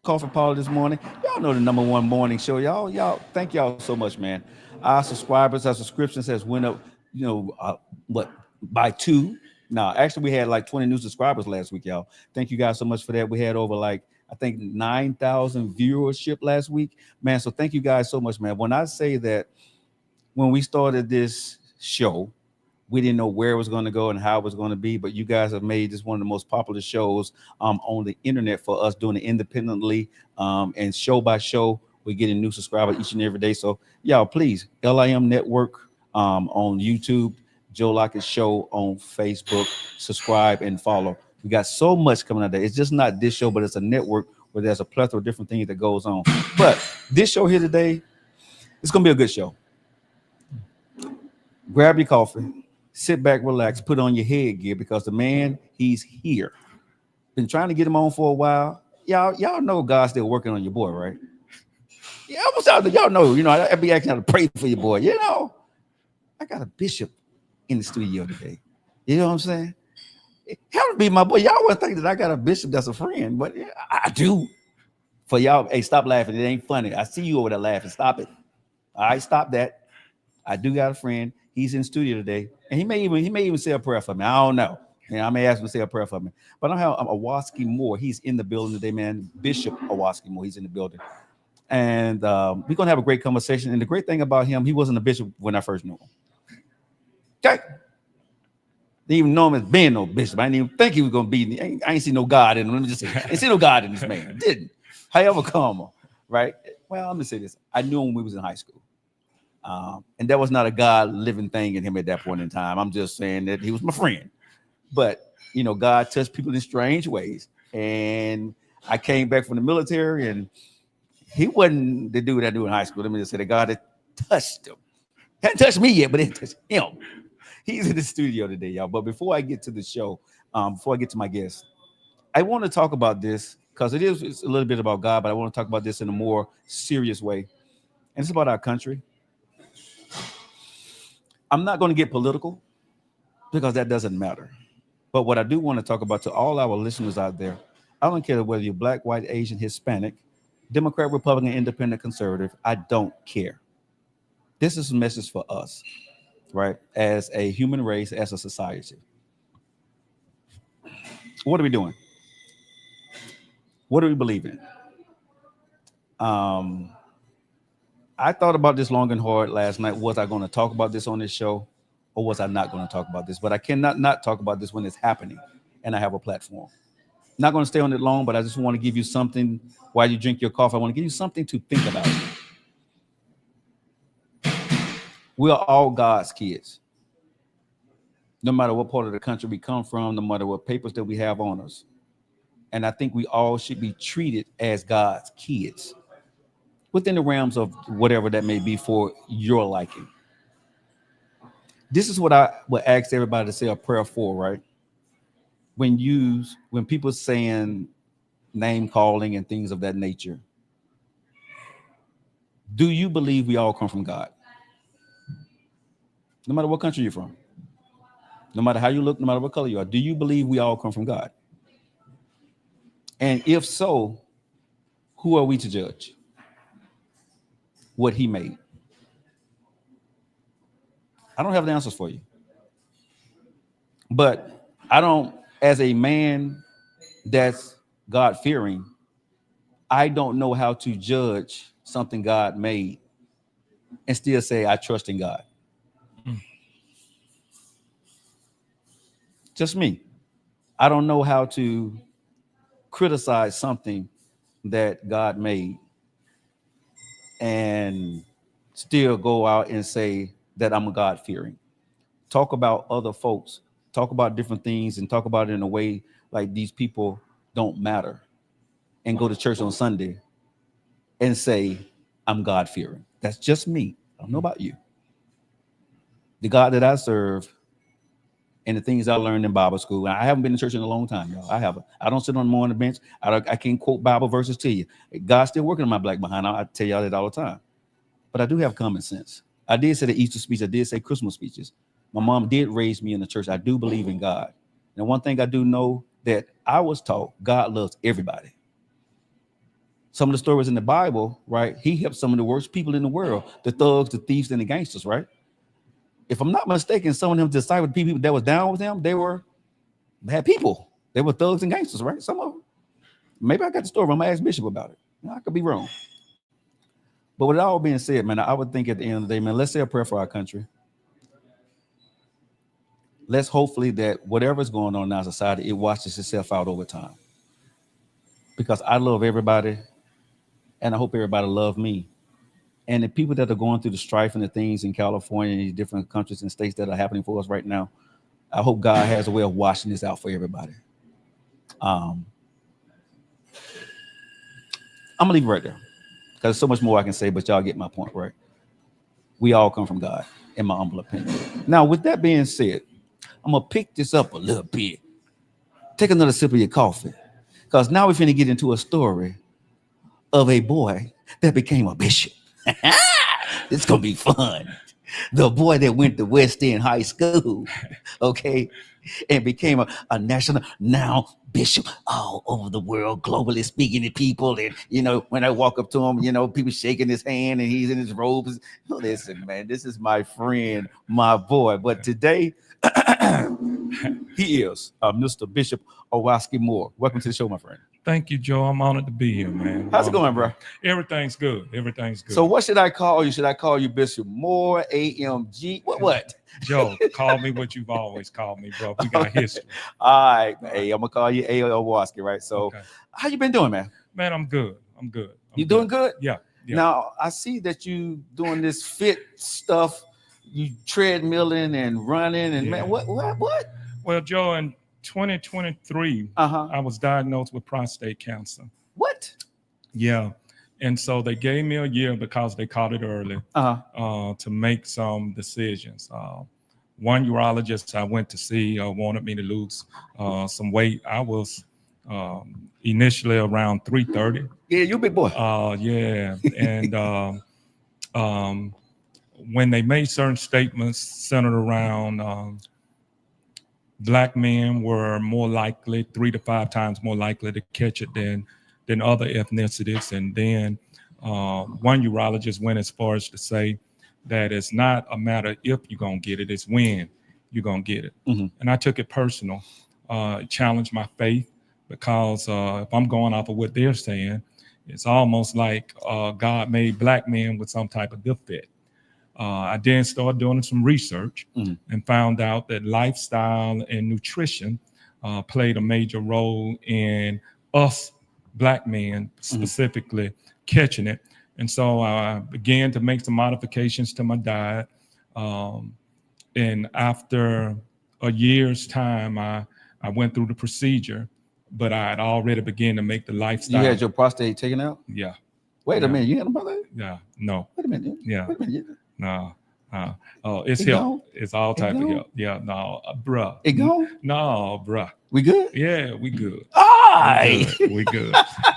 Coffee Parlor this morning. Y'all know the number one morning show. Y'all, thank y'all so much, man. Our subscribers, our subscriptions has went up, what, by two. Now, actually, we had like 20 new subscribers last week, y'all. Thank you guys so much for that. We had over like, I think 9,000 viewership last week, man. So thank you guys so much, man. When I say that when we started this show, we didn't know where it was going to go and how it was going to be, but you guys have made this one of the most popular shows on the internet for us, doing it independently, and show by show. We're getting new subscribers each and every day. So y'all, please, LIM Network on YouTube, Joe Lockett Show on Facebook, subscribe and follow. We got so much coming out there. It's just not this show, but it's a network where there's a plethora of different things that goes on. But this show here today, it's going to be a good show. Grab your coffee, sit back, relax, put on your headgear, because the man, he's here. Been trying to get him on for a while. Y'all know God's still working on your boy, right? Yeah, y'all know, I be asking how to pray for your boy. I got a bishop in the studio today. You know what I'm saying? How to be my boy. Y'all wouldn't think that I got a bishop that's a friend, but yeah, I do. For y'all, hey, stop laughing. It ain't funny. I see you over there laughing. Stop it. All right, stop that. I do got a friend. He's in studio today, and he may even say a prayer for me. I don't know. I may ask him to say a prayer for me. But I have Awalski Moore. He's in the building today, man. Bishop Awalski Moore. He's in the building, and we're gonna have a great conversation. And the great thing about him, he wasn't a bishop when I first knew him. Okay. Didn't even know him as being no bishop. I didn't even think he was gonna be. I ain't see no God in him. Let me just say, I ain't see no God in this man. Didn't. However, come, right? Well, I'm gonna say this. I knew him when we was in high school. And that was not a God living thing in him at that point in time. I'm just saying that he was my friend. But, God touched people in strange ways. And I came back from the military, and he wasn't the dude I knew in high school. Let me just say that God had touched him. Hadn't touched me yet, but it touched him. He's in the studio today, y'all. But before I get to the show, before I get to my guest, I want to talk about this because it's a little bit about God, but I want to talk about this in a more serious way. And it's about our country. I'm not going to get political because that doesn't matter. But what I do want to talk about to all our listeners out there, I don't care whether you're black, white, Asian, Hispanic, Democrat, Republican, Independent, Conservative. I don't care. This is a message for us, right? As a human race, as a society. What are we doing? What do we believe in? I thought about this long and hard last night. Was I going to talk about this on this show, or was I not going to talk about this? But I cannot not talk about this when it's happening and I have a platform. Not going to stay on it long, but I just want to give you something while you drink your coffee. I want to give you something to think about. We are all God's kids. No matter what part of the country we come from, no matter what papers that we have on us. And I think we all should be treated as God's kids, within the realms of whatever that may be for your liking. This is what I would ask everybody to say a prayer for, right? When people saying name calling and things of that nature, do you believe we all come from God? No matter what country you're from, no matter how you look, no matter what color you are, do you believe we all come from God? And if so, who are we to judge what he made? I don't have the answers for you. But I don't, as a man that's God-fearing, I don't know how to judge something God made and still say I trust in God. Just me. I don't know how to criticize something that God made and still go out and say that I'm a God-fearing. Talk about other folks, talk about different things, and talk about it in a way like these people don't matter, and go to church on Sunday and say, I'm God-fearing. That's just me. I don't know about you. The God that I serve and the things I learned in Bible school. I haven't been in church in a long time, y'all. I haven't. I don't sit on the morning bench. I can't quote Bible verses to you. God's still working on my black behind. I tell y'all that all the time. But I do have common sense. I did say the Easter speech. I did say Christmas speeches. My mom did raise me in the church. I do believe in God. And one thing I do know that I was taught, God loves everybody. some of the stories in the Bible, right? He helped some of the worst people in the world, the thugs, the thieves, and the gangsters, right? If I'm not mistaken, some of them disciples, people that was down with him, they were bad people. They were thugs and gangsters, right? Some of them. Maybe I got the story. I'm gonna ask Bishop about it. I could be wrong. But with it all being said, man, I would think at the end of the day, man, let's say a prayer for our country. Let's hopefully that whatever's going on in our society, it washes itself out over time. Because I love everybody, and I hope everybody love me. And the people that are going through the strife and the things in California and these different countries and states that are happening for us right now, I hope God has a way of washing this out for everybody. I'm gonna leave it right there because there's so much more I can say, but y'all get my point, right? We all come from God, in my humble opinion. Now, with that being said, I'm gonna pick this up a little bit. Take another sip of your coffee, because now we're finna get into a story of a boy that became a bishop. It's gonna be fun. The boy that went to West End High School, okay, and became a national now bishop all over the world, globally speaking to people. And when I walk up to him, people shaking his hand and he's in his robes. Listen, man, this is my friend, my boy. But today, he is Mr. Bishop Awalski Moore. Welcome to the show, my friend. Thank you, Joe. I'm honored to be here, man. How's it going, bro? Everything's good. Everything's good. So what should I call you? Should I call you Bishop Moore, AMG? What? Joe, call me what you've always called me, bro. We got history. All right. Hey, I'm going to call you A. Awalski, right? So okay. How you been doing, man? Man, I'm good. You doing good? Yeah. Now, I see that you doing this fit stuff. You treadmilling and running and man, what? Well, Joe, in 2023, I was diagnosed with prostate cancer. What? Yeah. And so they gave me a year because they caught it early to make some decisions. One urologist I went to see wanted me to lose some weight. I was initially around 330. Yeah, you a big boy. Yeah. And when they made certain statements centered around Black men were more likely, 3 to 5 times more likely to catch it than other ethnicities. And then one urologist went as far as to say that it's not a matter if you're going to get it, it's when you're going to get it. Mm-hmm. And I took it personal. It challenged my faith because if I'm going off of what they're saying, it's almost like God made Black men with some type of defect. I then started doing some research and found out that lifestyle and nutrition played a major role in us Black men specifically catching it. And so I began to make some modifications to my diet. And after a year's time, I went through the procedure, but I had already begun to make the lifestyle. You had your prostate taken out? Yeah. Wait a minute, you had a prostate? Yeah, no. Wait a minute. Yeah. Wait a minute. No. It's help. It's all type of help. Yeah, no, bruh. It gone? No, bruh. We good? Yeah, we good. All right. We good.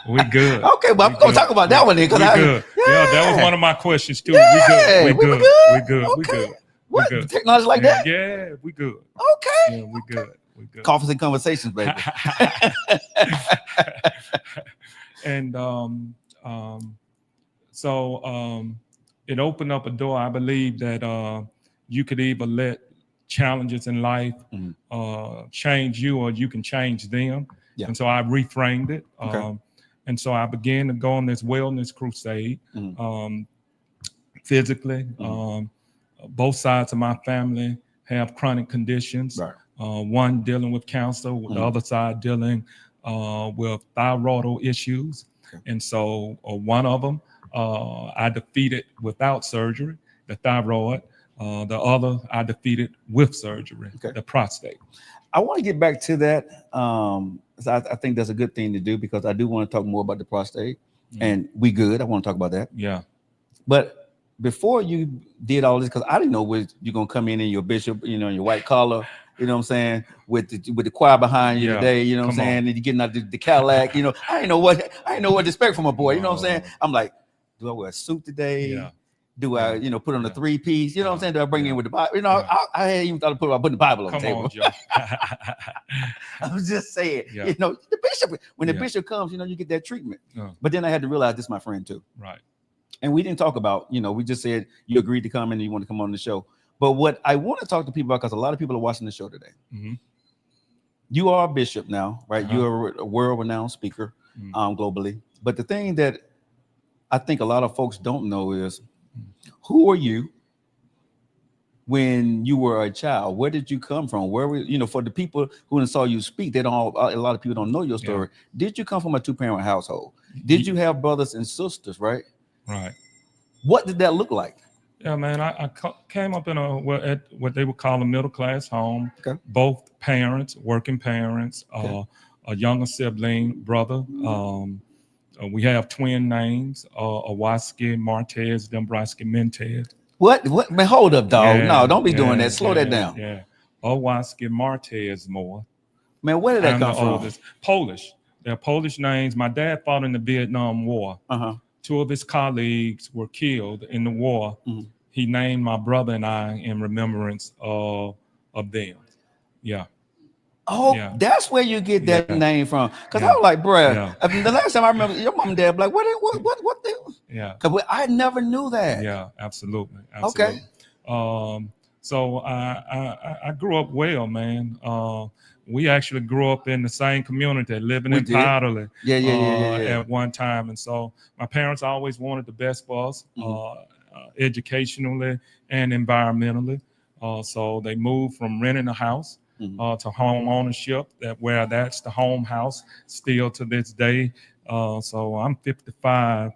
We good. Okay, but I'm gonna talk about that one then. We good. Yeah, that was one of my questions too. Yeah, we good. Okay. We good. What? We good. Technology like that? Yeah, we good. Okay. Yeah, we good. We good. Coffees and conversations, baby. And so it opened up a door. I believe that you could either let challenges in life change you, or you can change them. Yeah. And so I reframed it. Okay. And so I began to go on this wellness crusade. Physically, both sides of my family have chronic conditions. Right. One dealing with cancer, the other side dealing with thyroidal issues. Okay. And so one of them I defeated without surgery, the thyroid. The other I defeated with surgery, the prostate. I want to get back to that. I think that's a good thing to do because I do want to talk more about the prostate. And we good. I want to talk about that. Yeah. But before you did all this, because I didn't know where you're gonna come in your bishop, your white collar, you know what I'm saying, with the choir behind you today, you know what I'm saying, and you're getting out the Cadillac, I didn't know what to expect from a boy, you know what I'm saying. I'm like, do I wear a suit today? Yeah. Do I, put on the 3-piece? You know what I'm saying? Do I bring in with the Bible? I hadn't even thought of putting the Bible on the table. On, Joe. I was just saying, the bishop, when the bishop comes, you get that treatment. But then I had to realize this is my friend too. Right. And we didn't talk about, we just said you agreed to come and you want to come on the show. But what I want to talk to people about, because a lot of people are watching the show today. Mm-hmm. You are a bishop now, right? You're a world-renowned speaker globally. But the thing that I think a lot of folks don't know is, who are you when you were a child? Where did you come from? Where were, for the people who saw you speak, a lot of people don't know your story. Yeah. Did you come from a 2-parent household? Did you have brothers and sisters, right? Right. What did that look like? Yeah, man, I came up in at what they would call a middle-class home. Okay. Both parents, working parents, a younger sibling, brother. We have twin names, Awalski, Martez, Dombrowski, Mendez. What? Man, hold up, dog. Yeah, no, don't be doing that. Slow that down. Yeah. Awalski, Martez, Moore. Man, where did that come from? Oldest. Polish. They're Polish names. My dad fought in the Vietnam War. Uh-huh. 2 of his colleagues were killed in the war. Mm-hmm. He named my brother and I in remembrance of them. Yeah. Oh, that's where you get that name from. Because I was like, bro, the last time I remember, your mom and dad were like, what they? Yeah. Because I never knew that. Yeah, absolutely. Okay. So I grew up well, man. We actually grew up in the same community, living in Parlor. At one time, and so my parents always wanted the best for us, educationally and environmentally. So they moved from renting a house to home ownership. That's the home house still to this day. So I'm 55.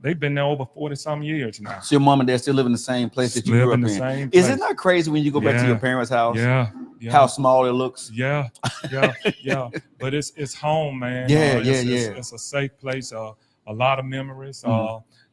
They've been there over 40-some years now. So your mom and dad still live in the same place that you grew up in. Is it not crazy when you go back to your parents' house? Yeah. How small it looks. Yeah. But it's home, man. It's a safe place. A lot of memories.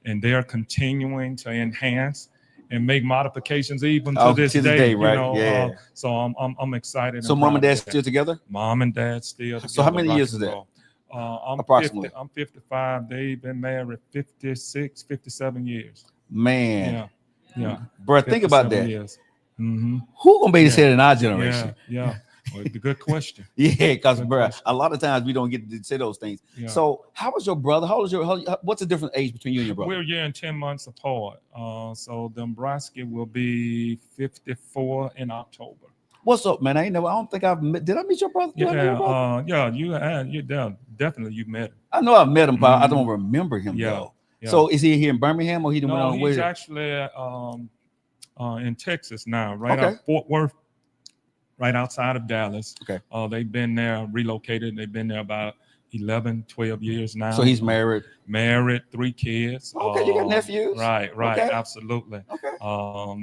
And they're continuing to enhance and make modifications even to this day, right? So I'm excited. So mom and dad still together? Mom and dad still together. So how many years is that? Approximately. I'm 55. They've been married 56, 57 years. Man. Yeah. Bro, think about that. Mm-hmm. Who gonna babysit in our generation? Yeah. Well, it's a good question. Because bro, a lot of times we don't get to say those things. Yeah. So how was your brother? What's the different age between you and your brother? We're a year and 10 months apart. So Dombrowski will be 54 in October. What's up, man? I don't think I've met. Did I meet your brother? You definitely you met him. I know I've met him, but I don't remember him though. Yeah. So is he here in Birmingham or he went on? He's actually in Texas now, right out Fort Worth, right outside of Dallas. Okay. They've been there, relocated. They've been there about 11, 12 years now. So he's married. 3 kids. Okay, you got nephews. Right, okay. Absolutely. Okay.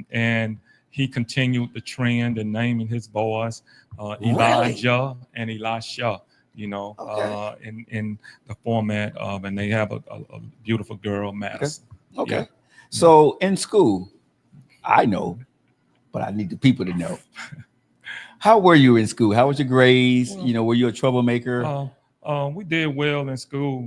And he continued the trend in naming his boys Elijah and Elisha, in the format of, and they have a beautiful girl, Madison. Okay. Yeah. So in school, I know, but I need the people to know. How were you in school? How was your grades? Well, were you a troublemaker? We did well in school.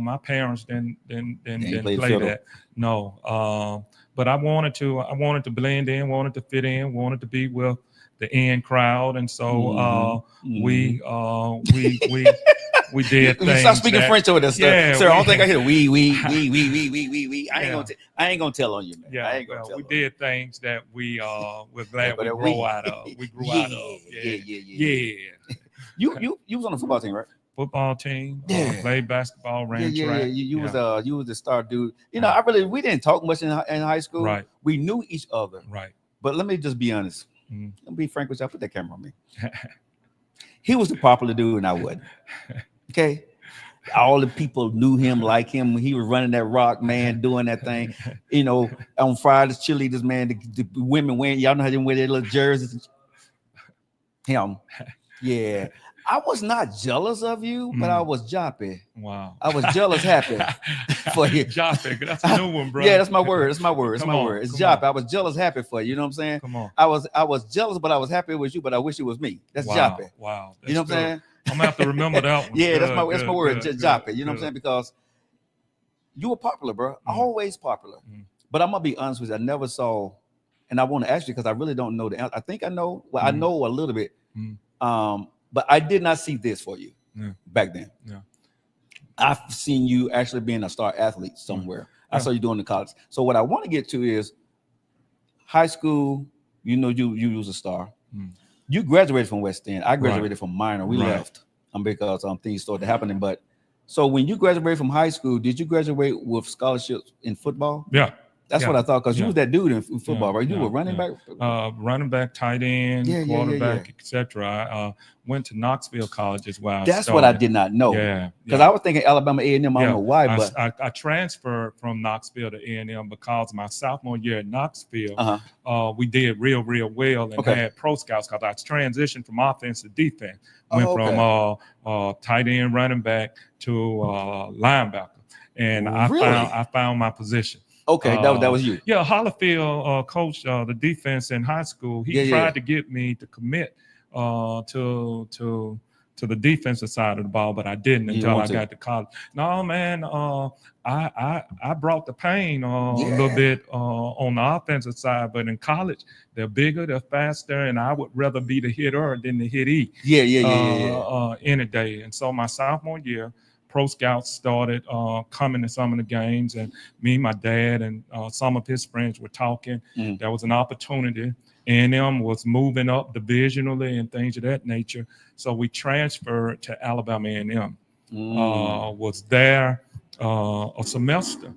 My parents didn't play that. No. But I wanted to blend in, wanted to fit in, wanted to be with the in crowd, and so we did things. Stop speaking French over there, sir. Yeah, sir, I don't think I hear we. I ain't gonna tell on you, man. Yeah, we did things that we're glad we grew out of. We grew out of. Yeah. You was on the football team, right? Football team, played basketball, ran track. You was the star dude. We didn't talk much in high school. Right. We knew each other. Right. But let me just be honest. Let me be frank with you. Put that camera on me. He was the popular dude, and I wasn't. Okay. All the people knew him, like him when he was running that rock, man, doing that thing. On Fridays, cheerleaders, man, the women wearing, y'all know how they wear their little jerseys. Him. Yeah. I was not jealous of you, but I was joppy. Wow. I was jealous happy for you. Joppy. That's a new one, bro. Yeah, that's my word. It's joppy. I was jealous happy for you. You know what I'm saying? Come on. I was jealous, but I was happy with you, but I wish it was me. That's joppy. Wow. You know what I'm saying? I'm gonna have to remember that one. Yeah, that's my word. Joppy. You know what I'm saying? Because You were popular, bro. Always popular. But I'm gonna be honest with you. I never saw, and I want to ask you because I really don't know the answer. I think I know. Well, I know a little bit. But I did not see this for you back then. Yeah. I've seen you actually being a star athlete somewhere. I saw you doing the college. So what I want to get to is high school. You know, you was a star. You graduated from West End. I graduated from Minor. We left because things started happening. But so when you graduated from high school, did you graduate with scholarships in football? Yeah. That's what I thought, because you was that dude in football, right? You were running back, running back, tight end, quarterback, etc. I went to Knoxville College as well. That's what I did not know. Because I was thinking Alabama A&M. I don't know why, but I transferred from Knoxville to A&M because my sophomore year at Knoxville, we did real well and had pro scouts because I transitioned from offense to defense. Went from tight end, running back to linebacker, and I found my position. Okay, that was you. Yeah, Hollifield coached the defense in high school. He tried to get me to commit to the defensive side of the ball, but I didn't until I got to college. No, man, I brought the pain a little bit on the offensive side, but in college they're bigger, they're faster, and I would rather be the hitter than the hittee. Any day. And so my sophomore year, pro scouts started coming to some of the games, and me, my dad, and some of his friends were talking. There was an opportunity. A&M was moving up divisionally and things of that nature. So we transferred to Alabama A&M. Was there a semester.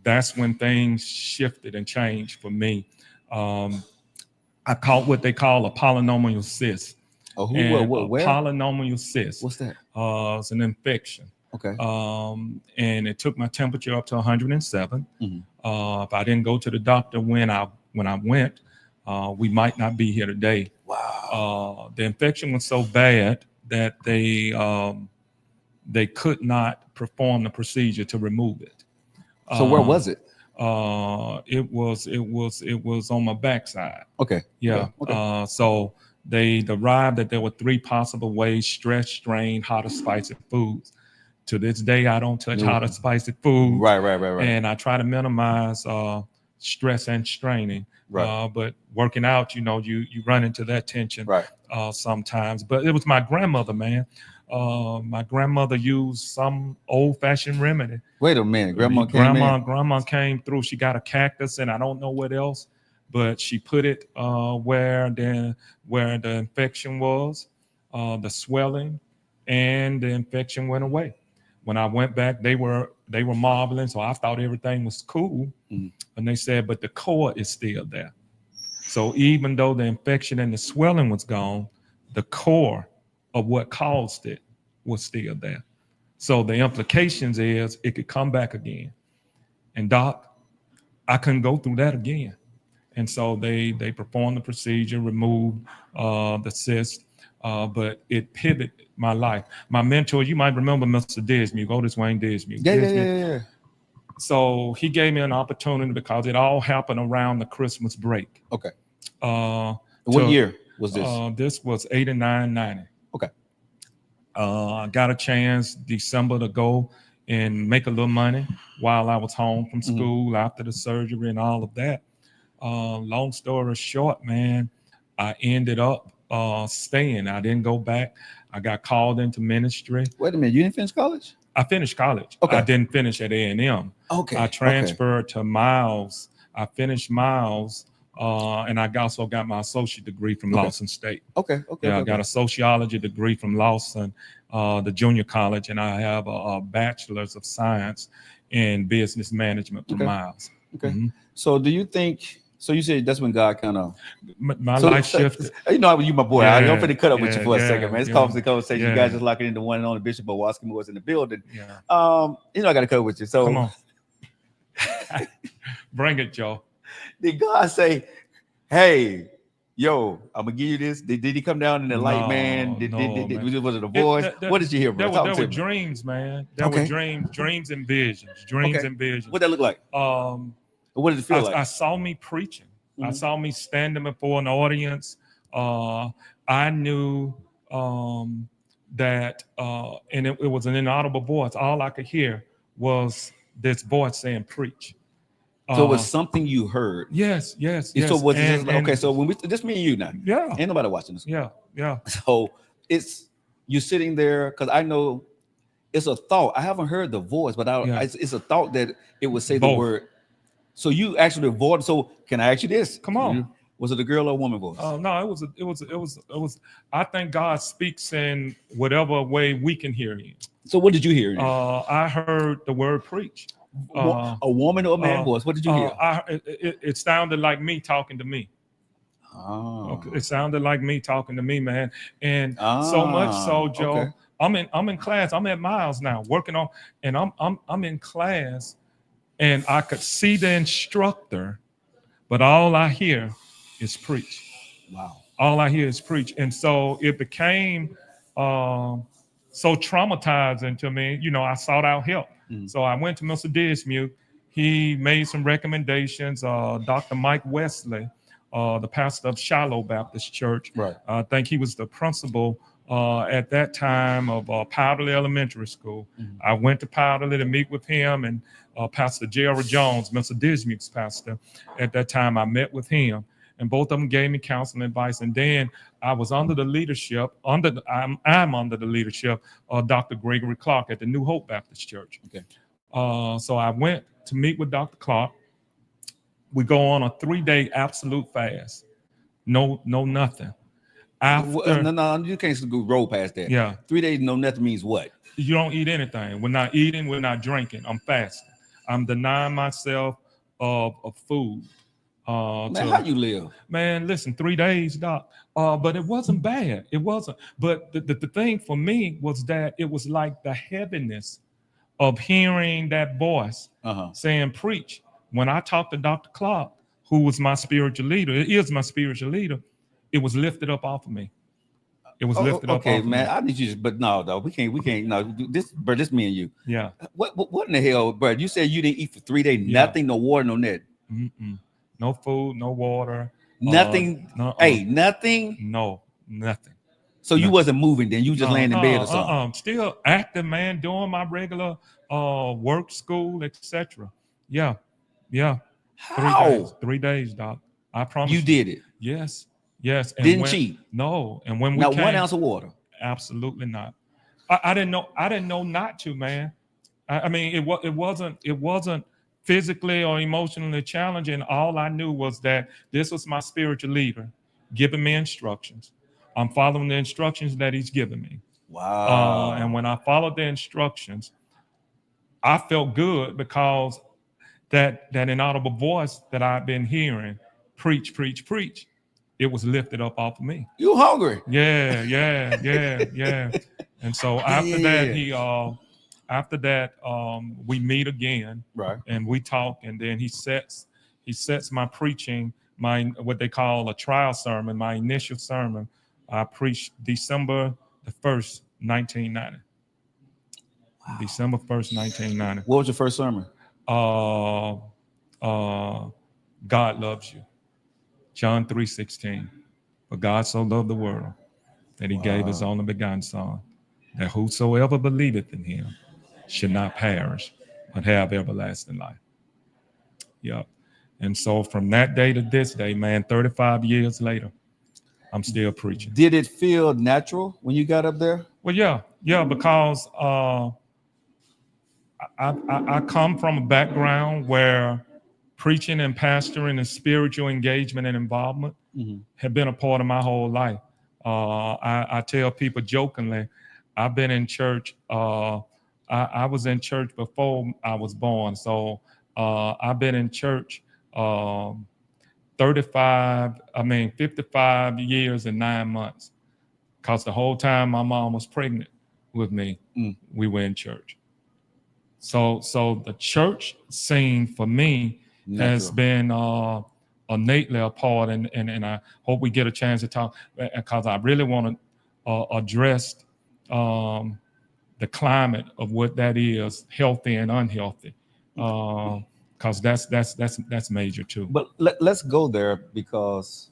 That's when things shifted and changed for me. I caught what they call a polynomial cyst. Where? Polynomial cyst. What's that? It's an infection. Okay. And it took my temperature up to 107. If I didn't go to the doctor when I went, we might not be here today. Wow. The infection was so bad that they could not perform the procedure to remove it. So where was it? It was on my backside. Okay. Yeah. Okay. So they derived that there were 3 possible ways: stress, strain, hot or spicy foods. To this day, I don't touch hot or spicy food. Right. And I try to minimize stress and straining. But working out, you run into that tension sometimes. But it was my grandmother, man. My grandmother used some old-fashioned remedy. Wait a minute, Grandma came through. She got a cactus, and I don't know what else, but she put it where the infection was, the swelling, and the infection went away. When I went back, they were marveling, so I thought everything was cool. And they said, but the core is still there. So even though the infection and the swelling was gone, the core of what caused it was still there. So the implications is it could come back again. And doc, I couldn't go through that again. And so they performed the procedure, removed the cyst, but it pivoted my life. My mentor, you might remember Mr. Dismuke, Otis Wayne Dismuke. Yeah. So he gave me an opportunity because it all happened around the Christmas break. Okay. What year was this? This was 89, 90. Okay. I got a chance December to go and make a little money while I was home from school after the surgery and all of that. Long story short, man, I ended up staying. I didn't go back. I got called into ministry. Wait a minute, you didn't finish college? I finished college. Okay. I didn't finish at A&M. Okay. I transferred to Miles. I finished Miles, and I also got my associate degree from Lawson State. Okay. I got a sociology degree from Lawson, the junior college, and I have a bachelor's of science in business management from Miles. Okay. So do you think? So you said that's when God kind of my life shifted. You know, you my boy. I'm finna cut up with you for a second, man. It's conversation. You guys just locking in the one and only Bishop Awalski Moore in the building. I got to cut with you. So come on, bring it, Joe. Did God say, "Hey, yo, I'm gonna give you this"? Did he come down in the light, man? Was it a voice? What did you hear, bro? There were dreams, man. There were dreams and visions. And visions. What that look like? What did it feel like? I saw me preaching. I saw me standing before an audience. I knew that, and it was an inaudible voice. All I could hear was this voice saying, preach. So it was something you heard. Yes. So was it just like, and okay, so when this me and you now. Yeah. Ain't nobody watching this. Yeah. So it's you sitting there, because I know it's a thought. I haven't heard the voice, but it's a thought that it would say Both. the word. So you actually voiced. So can I ask you this? Come on. Was it a girl or a woman voice? Oh no, it was. I think God speaks in whatever way we can hear Him. So what did you hear? I heard the word preach. A woman or a man voice? What did you hear? It sounded like me talking to me. Oh. Okay. It sounded like me talking to me, man. And so much so, Joe. Okay. I'm in class. I'm at Miles now, working on, and I'm in class, and I could see the instructor, but all I hear is preach. Wow. All I hear is preach, and so it became so traumatizing to me. You know, I sought out help. So I went to Mr. Dismuke. He made some recommendations. Dr. Mike Wesley, the pastor of Shiloh Baptist Church. Right. I think he was the principal at that time of Powderly Elementary School. I went to Powderly to meet with him and Pastor Jerry Jones, Mr. Dismuke's pastor. At that time, I met with him, and both of them gave me counseling advice. And then I was under the leadership, I'm under the leadership of Dr. Gregory Clark at the New Hope Baptist Church. Okay. So I went to meet with Dr. Clark. We go on a 3-day absolute fast. No, nothing. No, you can't go roll past that. Yeah. 3 days, no nothing means what? You don't eat anything. We're not eating. We're not drinking. I'm fasting. I'm denying myself of food. Man, how you live? Man, listen, 3 days, Doc. But it wasn't bad. It wasn't. But the thing for me was that it was like the heaviness of hearing that voice saying, preach. When I talked to Dr. Clark, who was my spiritual leader, it is my spiritual leader, it was lifted up off of me. It was lifted up off of me. Okay, man, I need you, but no, though, we can't. No, this me and you. Yeah. What in the hell, bro? You said you didn't eat for 3 days, nothing, no water, no net. No food, no water. Nothing. Nothing. No, nothing. So you wasn't moving then? You just laying in bed or something? Still active, man, doing my regular work, school, etc. Yeah. How? 3 days, Doc. I promise you did it. Yes. And didn't cheat. No. And when we not came, 1 ounce of water. Absolutely not. I didn't know not to, man. I mean, it wasn't physically or emotionally challenging. All I knew was that this was my spiritual leader giving me instructions. I'm following the instructions that he's given me. Wow. And when I followed the instructions, I felt good because that inaudible voice that I've been hearing, preach, it was lifted up off of me. You hungry? Yeah. And so after that, we meet again, right? And we talk, and then he sets my preaching, what they call a trial sermon, my initial sermon. I preached December the 1st, 1990. Wow. December 1st, 1990. What was your first sermon? God loves you. John 3:16. For God so loved the world that he gave his only begotten son, that whosoever believeth in him should not perish, but have everlasting life. Yep. And so from that day to this day, man, 35 years later, I'm still preaching. Did it feel natural when you got up there? Well, yeah, because I come from a background where preaching and pastoring and spiritual engagement and involvement have been a part of my whole life. I tell people jokingly, I've been in church. I was in church before I was born. So I've been in church 55 years and 9 months. Because the whole time my mom was pregnant with me, we were in church. So the church scene for me has been innately a part, and I hope we get a chance to talk, because I really want to address the climate of what that is, healthy and unhealthy, because that's major too. But let's go there, because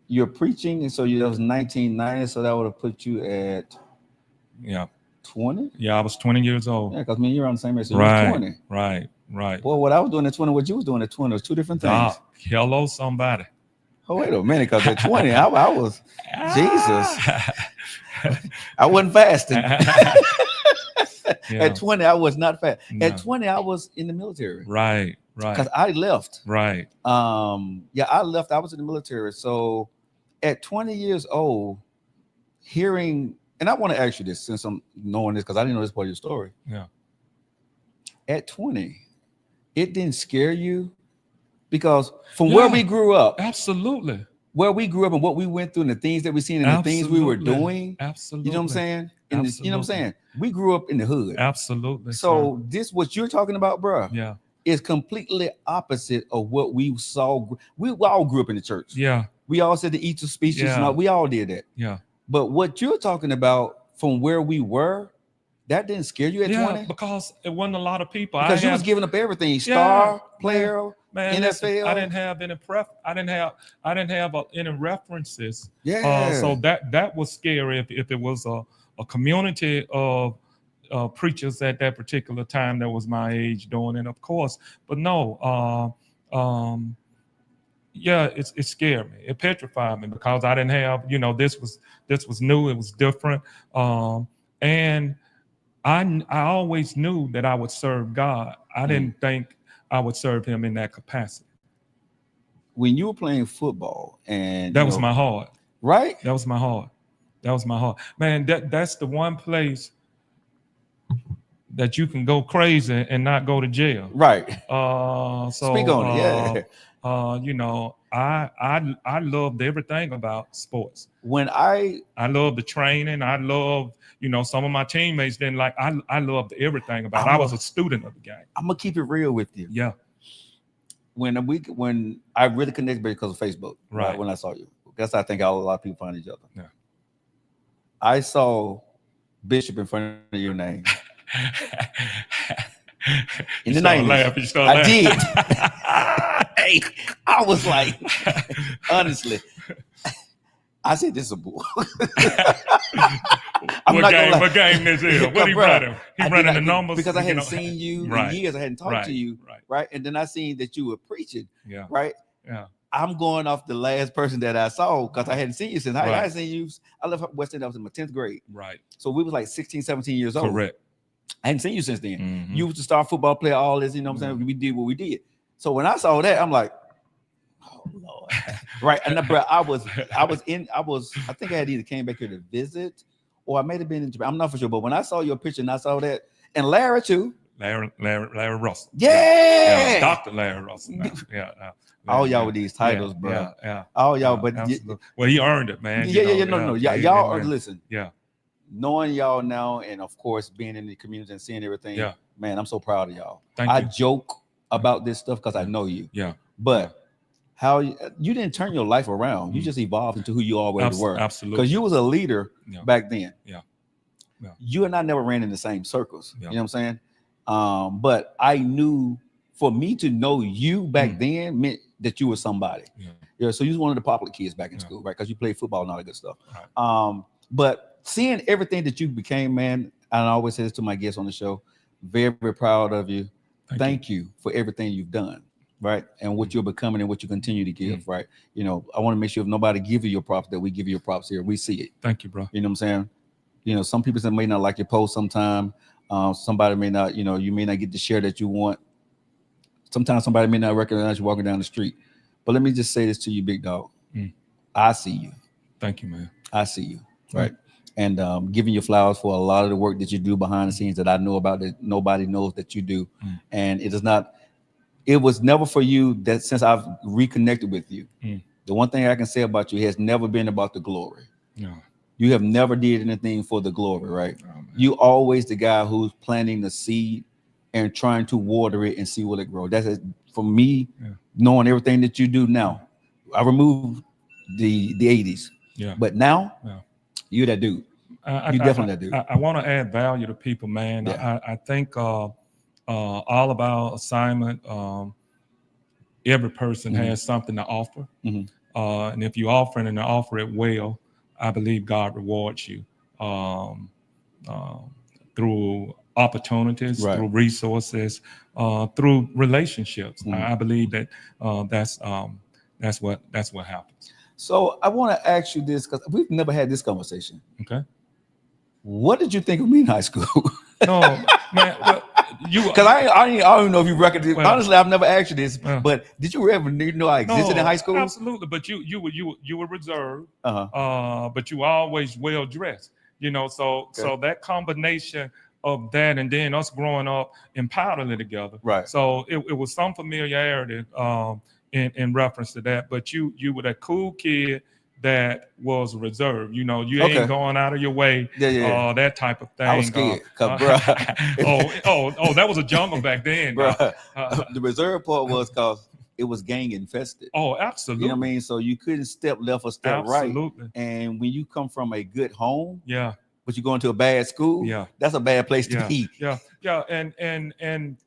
you're preaching, and so that was 1990, so that would have put you at 20? Yeah, I was 20 years old. Yeah, because me and you're on the same age. So Right, you was 20. right. Boy, what I was doing at 20, what you was doing at 20 was two different things. Doc, hello, somebody. Oh, wait a minute, because at 20, I was, Jesus. I wasn't fasting. At 20, I was not fast. No. At 20, I was in the military. Right. Because I left. Right. Yeah, I left. I was in the military. So at 20 years old, hearing, and I want to ask you this since I'm knowing this, because I didn't know this part of your story. Yeah. At 20, it didn't scare you? Because from where we grew up, absolutely, where we grew up and what we went through and the things that we seen and the things we were doing, absolutely, you know what I'm saying? You know what I'm saying? We grew up in the hood. Absolutely. So this, what you're talking about, bro, yeah, is completely opposite of what we saw. We all grew up in the church. Yeah. We all said the each of speeches. Yeah. And all, we all did that. Yeah. But what you're talking about from where we were, that didn't scare you at 20? Because it wasn't a lot of people. Because you was giving up everything. Star, player, man, NFL. I didn't have any I didn't have any references. Yeah. So that was scary if it was a community of preachers at that particular time that was my age doing it, of course. But no, yeah, it scared me. It petrified me because I didn't have, this was new. It was different. And I always knew that I would serve God. I didn't think I would serve him in that capacity. When you were playing football, and that was my heart. Right? That was my heart. That was my heart. Man, that's the one place that you can go crazy and not go to jail. Right. So speak on it. I loved everything about sports. When I loved the training. I loved, some of my teammates didn't like. I loved everything about it. I was a student of the game. I'm gonna keep it real with you. Yeah. When I really connected because of Facebook, right? When I saw you, that's how I think a lot of people find each other. Yeah. I saw Bishop in front of your name. In the 90s. I did. Hey, I was like, honestly, I said this is a bull. What game is it? What he running? He running the numbers because I hadn't seen you in years. I hadn't talked to you, right? And then I seen that you were preaching, right? Yeah. I'm going off the last person that I saw because I hadn't seen you since I hadn't seen you. I left West End. I was in my 10th grade, right? So we was like 16, 17 years old. Correct. I hadn't seen you since then. Mm-hmm. You was a star football player, all this, you know what I'm saying? We did what we did. So when I saw that, I'm like, oh Lord. Right. And I think I had either came back here to visit or I may have been in Japan. I'm not for sure. But when I saw your picture and I saw that, and Larry too. Larry Russell. Yeah. Dr. Larry Russell. Yeah. All y'all with these titles, bro. Yeah. All y'all, but well, he earned it, man. No. Y'all are, listen. Yeah. Knowing y'all now, and of course being in the community and seeing everything, man, I'm so proud of y'all. Thank you. I joke about this stuff because I know you. Yeah. But how you didn't turn your life around. You just evolved into who you always were. Absolutely. Because you was a leader back then. Yeah. You and I never ran in the same circles. Yeah. You know what I'm saying? But I knew for me to know you back then meant that you were somebody. Yeah. So you was one of the popular kids back in school, right? Because you played football and all that good stuff. Right. But seeing everything that you became, man, and I always say this to my guests on the show, very, very proud of you. Thank you for everything you've done, right? And what you're becoming and what you continue to give, right? I want to make sure if nobody give you your props, that we give you your props here. We see it. Thank you, bro. You know what I'm saying? Some people may not like your post sometime. Somebody may not, you may not get the share that you want. Sometimes somebody may not recognize you walking down the street. But let me just say this to you, big dog. I see you. Thank you, man. I see you, right? And giving you flowers for a lot of the work that you do behind the scenes that I know about that nobody knows that you do. And it was never for you that since I've reconnected with you. The one thing I can say about you has never been about the glory. No. You have never did anything for the glory, right? Oh, you always the guy who's planting the seed and trying to water it and see will it grow. That's for me, knowing everything that you do now. I removed the 80s. Yeah. But now you're that dude. You definitely that dude. I want to add value to people, man. Yeah. I think all of our assignment, every person has something to offer. And if you offer it and offer it well, I believe God rewards you. through opportunities, Right. through resources, through relationships. I believe that that's what happens. So I want to ask you this, because we've never had this conversation. Okay. What did you think of me in high school? No, man. Well, because I don't even know if you record it. Well, honestly, I've never asked you this, but did you ever know I existed in high school? Absolutely, but you were reserved, but you were always well dressed. You know, so that combination of that, and then us growing up in Parlor together, right? So it was some familiarity in reference to that. But you were that cool kid that was reserved. You know, you ain't going out of your way, that type of thing. I was scared, bro. That was a jungle back then, bro. The reserve part was because it was gang infested. Oh, absolutely. You know what I mean? So you couldn't step left or step right. And when you come from a good home, but you go into a bad school, that's a bad place to be. Yeah. And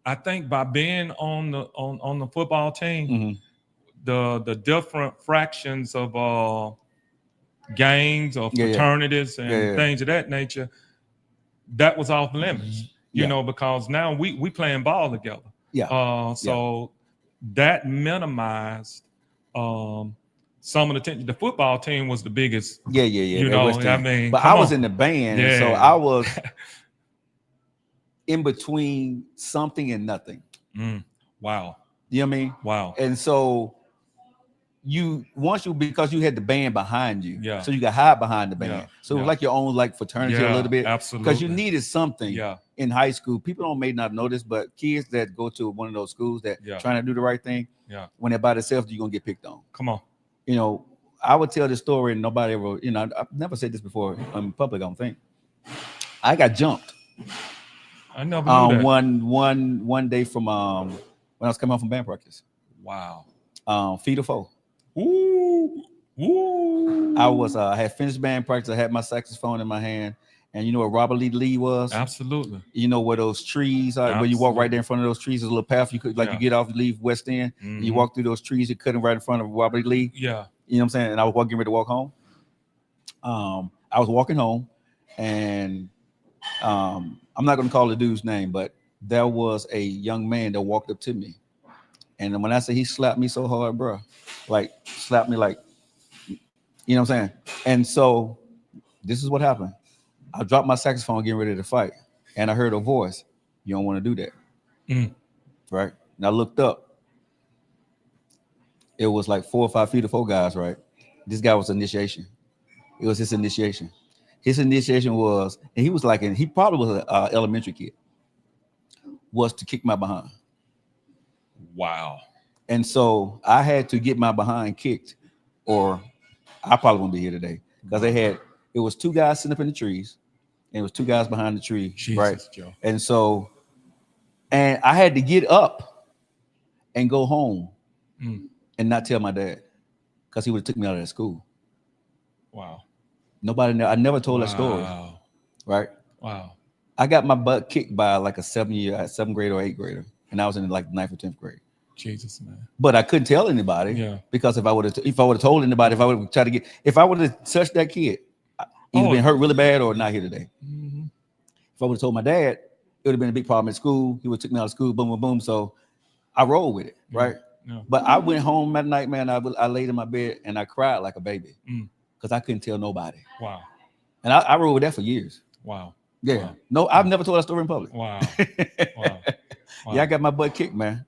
I think by being on the football team, the different fractions of gangs or fraternities and things of that nature, that was off limits. You know, because now we playing ball together. So that minimized some of the tension. The football team was the biggest. You know, I mean, but I was in the band, so I was in between something and nothing. Wow. You know what I mean? Wow. And so because you had the band behind you, so you could hide behind the band. So it was like your own fraternity a little bit. Absolutely. Because you needed may not know this, but kids that go to one of those schools that trying to do the right thing, when they're by themselves, you're gonna get picked on. Come on. You know, I would tell this story and nobody ever, you know, I've never said this before in public, I don't think. I got jumped. I never knew that. One day from when I was coming home from band practice. Wow. Feet of foe. Ooh. I had finished band practice. I had my saxophone in my hand, and you know what Robert Lee was? Absolutely. You know where those trees are, where you walk right there in front of those trees. There's a little path you could you get off, you leave West End, and you walk through those trees. You're cutting right in front of Robert Lee. Yeah. You know what I'm saying? And I was getting ready to walk home. I was walking home, and I'm not going to call the dude's name, but there was a young man that walked up to me, and when I say he slapped me so hard, bro, slapped me you know what I'm saying? And so this is what happened. I dropped my saxophone getting ready to fight, and I heard a voice. You don't want to do that. Right? And I looked up. It was like 4 or 5 feet of 4 guys, right? This guy was initiation. It was his initiation. His initiation was, and he was he probably was an elementary kid, was to kick my behind. Wow. And so I had to get my behind kicked, or I probably won't be here today, because it was 2 guys sitting up in the trees, and it was 2 guys behind the tree, right? Joe. And so, and I had to get up and go home and not tell my dad, because he would have took me out of that school. Wow. I never told that story. Right? Wow. I got my butt kicked by like a 7th grader or 8th grader, and I was in like 9th or 10th grade. Jesus, man. But I couldn't tell anybody because if I would have told anybody, if I would have touched that kid, he would have been hurt really bad or not here today. If I would have told my dad, it would have been a big problem at school. He would have took me out of school, boom, boom, boom. So I rolled with it, right? But I went home that night, man. I laid in my bed and I cried like a baby because I couldn't tell nobody. Wow. And I rolled with that for years. Wow. Yeah. Wow. No, I've never told that story in public. Wow. Wow. Yeah, I got my butt kicked, man.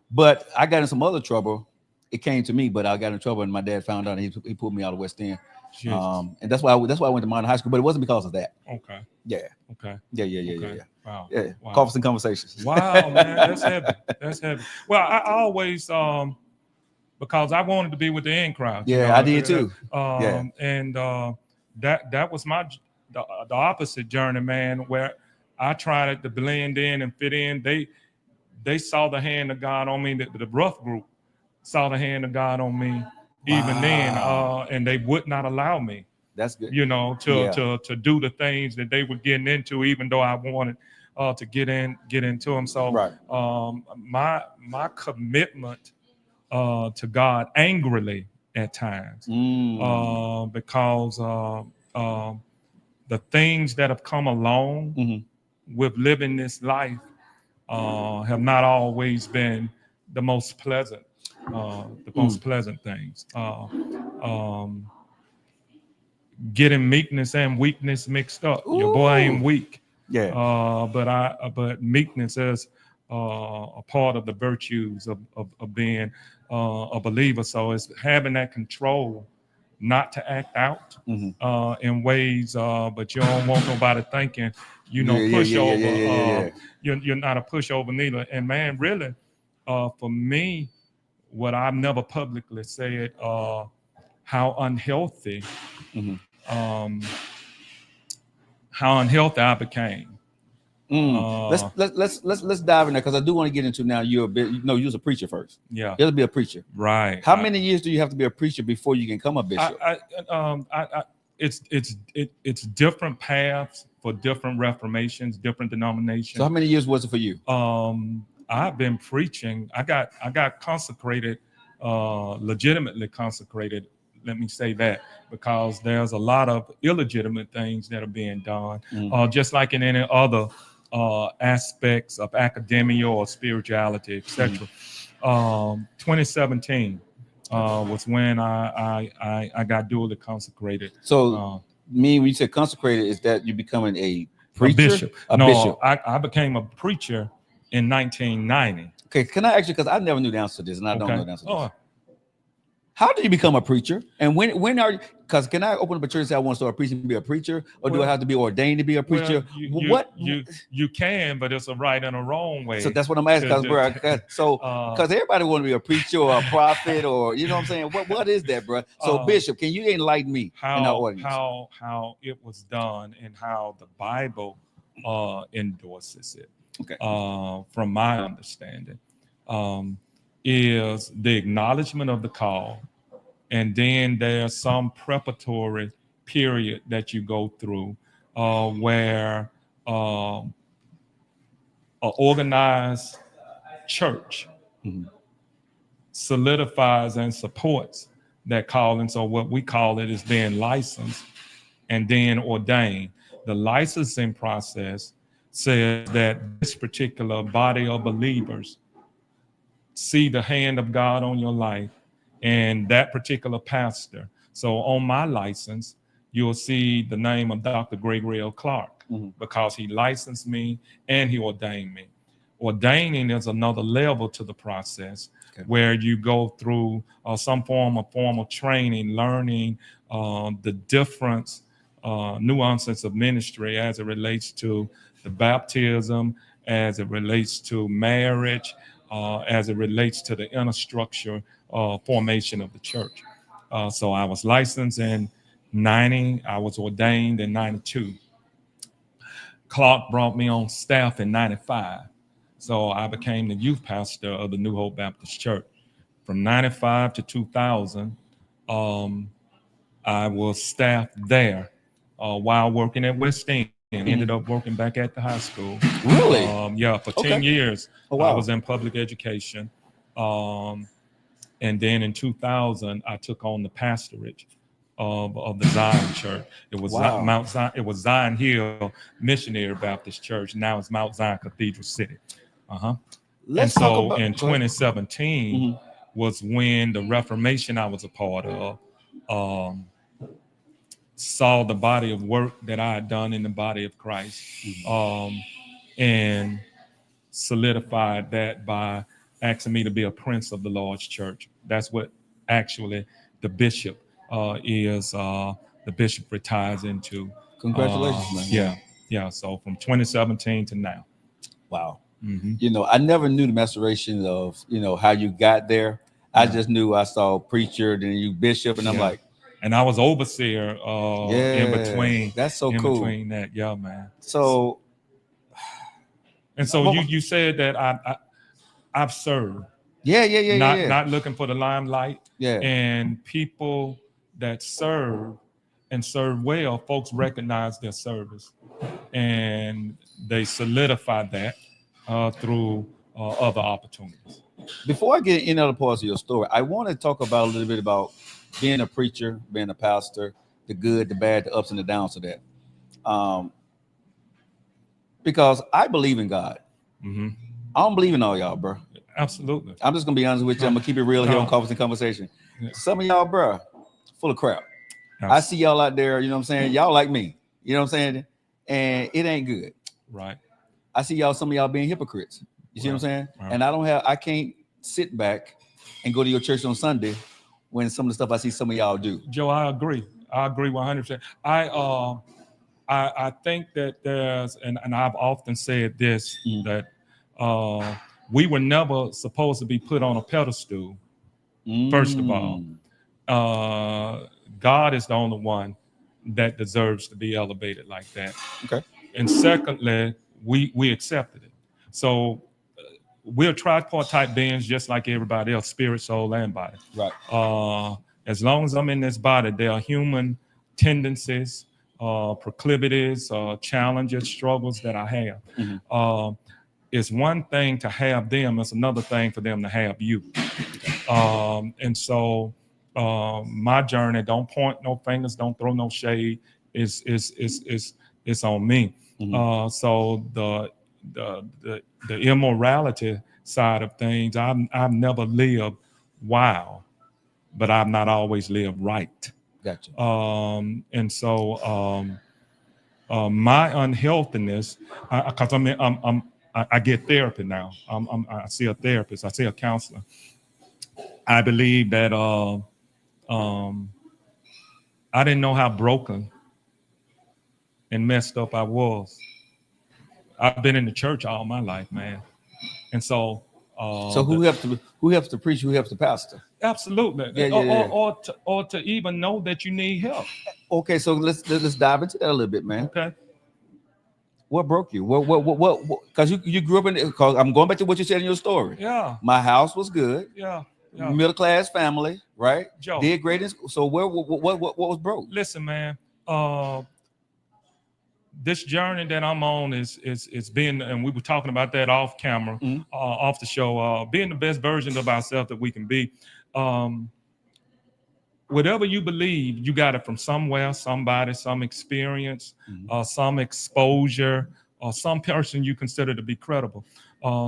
But I got in some other trouble. It came to me, but I got in trouble, and my dad found out, and he pulled me out of West End. And that's why I went to Modern High School, but it wasn't because of that. Okay. Yeah. Okay. Yeah. Wow. Yeah. Wow. Coffers and conversations. Wow, man, that's heavy. That's heavy. Well, I always because I wanted to be with the in crowd. Yeah, I did too. And that was the opposite journey, man, where I tried to blend in and fit in. They saw the hand of God on me. The rough group saw the hand of God on me even then, and they would not allow me. That's good. You know, to do the things that they were getting into, even though I wanted to get into them. So my commitment to God angrily at times, because the things that have come along with living this life have not always been the most pleasant, most pleasant things. Getting meekness and weakness mixed up. Ooh. Your boy ain't weak. Yeah. But meekness is a part of the virtues of being a believer. So it's having that control not to act out in ways, but you don't want nobody thinking, pushover. You're not a pushover neither. And man, really, for me, what I've never publicly said, how unhealthy I became. Let's dive in there, because I do want to get into now. You're you're a preacher first. Yeah, you have to be a preacher, right? How many years do you have to be a preacher before you can become a bishop? It's different paths for different reformations, different denominations. So how many years was it for you? I've been preaching. I got consecrated, legitimately consecrated. Let me say that, because there's a lot of illegitimate things that are being done, just like in any other aspects of academia or spirituality, etc. 2017 was when I got duly consecrated. So, when you say consecrated, is that you becoming a preacher? A bishop. Bishop. I became a preacher in 1990. Okay, can I ask you, because I never knew the answer to this, and I don't know the answer to this. Oh. How do you become a preacher? And when are you? Because can I open up a church and say I want to start preaching to be a preacher, or do I have to be ordained to be a preacher? You can, but it's a right and a wrong way. So that's what I'm asking. Because everybody want to be a preacher or a prophet, or you know what I'm saying. What is that, bro? So Bishop, can you enlighten me in our audience? How it was done and how the Bible endorses it. Okay. From my understanding, is the acknowledgement of the call, and then there's some preparatory period that you go through where an organized church solidifies and supports that calling. So what we call it is being licensed and then ordained. The licensing process says that this particular body of believers see the hand of God on your life and that particular pastor. So on my license, you'll see the name of Dr. Gregory L. Clark, because he licensed me and he ordained me. Ordaining is another level to the process, where you go through some form of formal training, learning the different nuances of ministry as it relates to the baptism, as it relates to marriage, as it relates to the inner structure formation of the church. So I was licensed in 90. I was ordained in 92. Clark brought me on staff in 95. So I became the youth pastor of the New Hope Baptist Church. From 95 to 2000, I was staff there while working at West End. And ended up working back at the high school. Really? For 10 years, I was in public education. And then in 2000, I took on the pastorate of the ZiON Church. It was Mount Zion. It was Zion Hill Missionary Baptist Church. Now it's Mount Zion Cathedral City. And so in 2017 was when the Reformation I was a part of saw the body of work that I had done in the body of Christ, and solidified that by asking me to be a prince of the Lord's church. That's what actually the bishop is. The bishop retires into. Congratulations, man. Yeah. So from 2017 to now. Wow. I never knew the maceration of, how you got there. I just knew I saw preacher, then you bishop, and I'm like, and I was overseer in between. That's so cool. In between that, yeah, man. So, and so you said that I've served. Not looking for the limelight. Yeah. And people that serve and serve well, folks recognize their service, and they solidify that through other opportunities. Before I get into other parts of your story, I want to talk about a little bit about being a preacher, being a pastor, the good, the bad, the ups and the downs of that. Because I believe in God. Mm-hmm. I don't believe in all y'all, bro. Absolutely. I'm just gonna be honest with you. I'm gonna keep it real here on Coffee and Conversation. Yeah. Some of y'all, bro, full of crap. I see y'all out there, you know what I'm saying? Y'all like me, you know what I'm saying? And it ain't good. Right. I see y'all, some of y'all being hypocrites. You see what I'm saying? Right. And I can't sit back and go to your church on Sunday when some of the stuff I see some of y'all do. Joe, I agree 100%. I think that there's, and I've often said this, that we were never supposed to be put on a pedestal. First of all, God is the only one that deserves to be elevated like that. Okay. And secondly, we accepted it. So we're tripartite beings just like everybody else, spirit, soul, and body. Right. As long as I'm in this body, there are human tendencies, proclivities, challenges, struggles that I have. Mm-hmm. It's one thing to have them, it's another thing for them to have you. And so my journey, don't point no fingers, don't throw no shade, it's on me. Mm-hmm. So the immorality side of things, I've never lived wild, but I've not always lived right. Gotcha. And so my unhealthiness, because I get therapy now. I see a therapist. I see a counselor. I believe that I didn't know how broken and messed up I was. I've been in the church all my life, man, and so. So who helps to preach? Who helps to pastor? Absolutely. Yeah. Or to even know that you need help. Okay, so let's dive into that a little bit, man. Okay. What broke you? What? Because you grew up in. Because I'm going back to what you said in your story. Yeah. My house was good. Yeah. Middle class family, right? Joe. Did great in school. So what was broke? Listen, man. This journey that I'm on is being, and we were talking about that off camera, mm-hmm. Off the show, being the best version of ourselves that we can be. Whatever you believe, you got it from somewhere, somebody, some experience, mm-hmm. Some exposure, or some person you consider to be credible.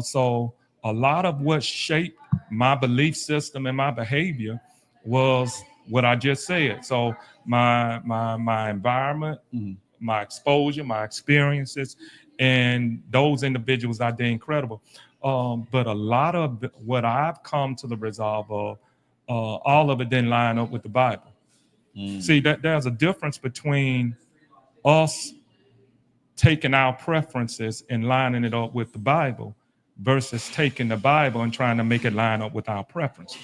So a lot of what shaped my belief system and my behavior was what I just said. So my environment, mm-hmm. my exposure, my experiences, and those individuals I deem credible. But a lot of what I've come to the resolve of, all of it didn't line up with the Bible. See, that there's a difference between us taking our preferences and lining it up with the Bible versus taking the Bible and trying to make it line up with our preferences.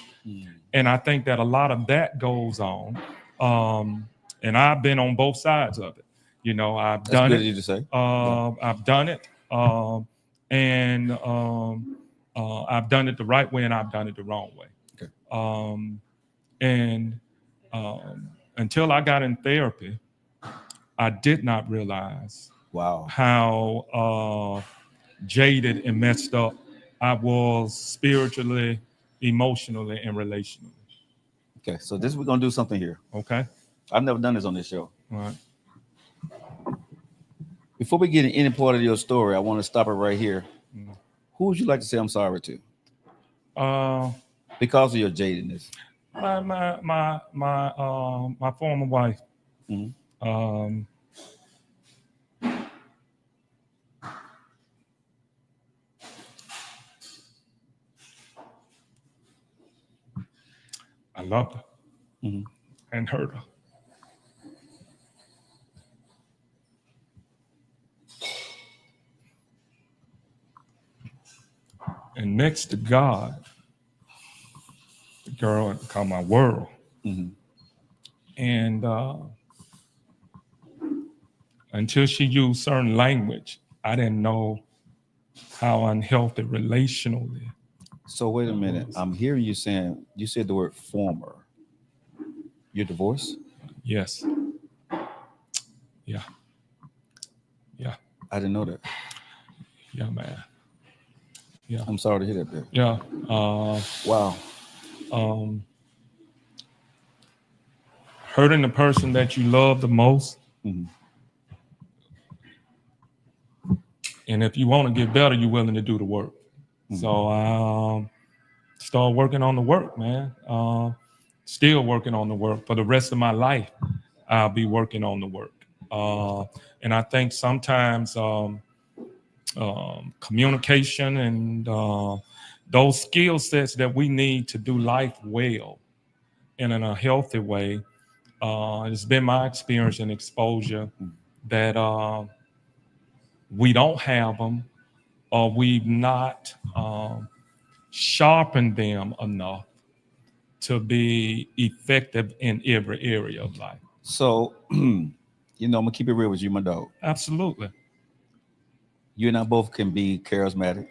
And I think that a lot of that goes on. And I've been on both sides of it. You know, I've done it. That's good of you to say. I've done it. And I've done it the right way and I've done it the wrong way. Okay. Until I got in therapy, I did not realize how jaded and messed up I was spiritually, emotionally, and relationally. Okay, so we're gonna do something here. Okay. I've never done this on this show. All right. Before we get in any part of your story, I want to stop it right here. Who would you like to say I'm sorry to? Because of your jadedness. My former wife. Mm-hmm. I loved her, mm-hmm. and hurt her. And next to God, the girl had become my world. Mm-hmm. And until she used certain language, I didn't know how unhealthy relationally. So wait a minute. I'm hearing you saying, you said the word former. You're divorced? Yes. Yeah. I didn't know that. Yeah, man. Yeah. I'm sorry to hear that, babe. Yeah. Wow. Hurting the person that you love the most, mm-hmm. And if you want to get better, you're willing to do the work. So start working on the work, man. Still working on the work. For the rest of my life, I'll be working on the work. And I think sometimes communication and those skill sets that we need to do life well and in a healthy way, it's been my experience and exposure that we don't have them, or we've not sharpened them enough to be effective in every area of life. So, I'm gonna keep it real with you, my dog. Absolutely. You and I both can be charismatic.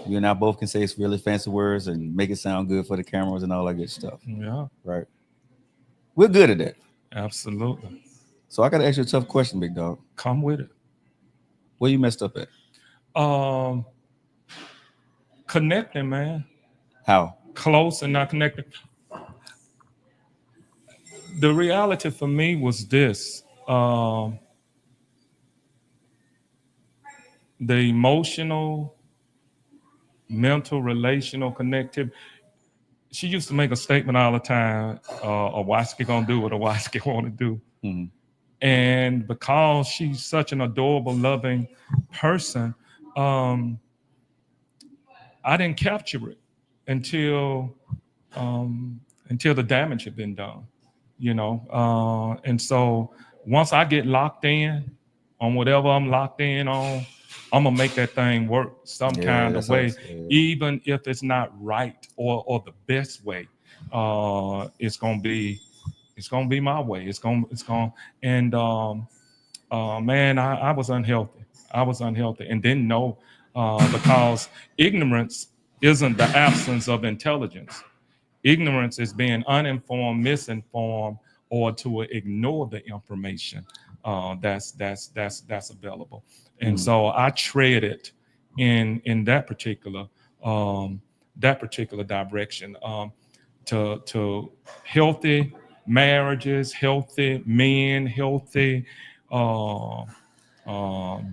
You and I both can say really fancy words and make it sound good for the cameras and all that good stuff. Yeah. Right. We're good at that. Absolutely. So I got to ask you a tough question, big dog. Come with it. Where you messed up at? Connecting, man. How? Close and not connected. The reality for me was this. The emotional, mental, relational connectivity. She used to make a statement all the time, Awalski gonna do what Awalski want to do. Mm-hmm. And because she's such an adorable, loving person, I didn't capture it until the damage had been done, and so once I get locked in on whatever I'm locked in on, I'm gonna make that thing work some kind of way, even if it's not right or the best way. It's gonna be my way. It's gonna and man, I was unhealthy. I was unhealthy and didn't know, because ignorance isn't the absence of intelligence. Ignorance is being uninformed, misinformed, or to ignore the information that's available. And so I treaded in that particular direction to healthy marriages, healthy men, healthy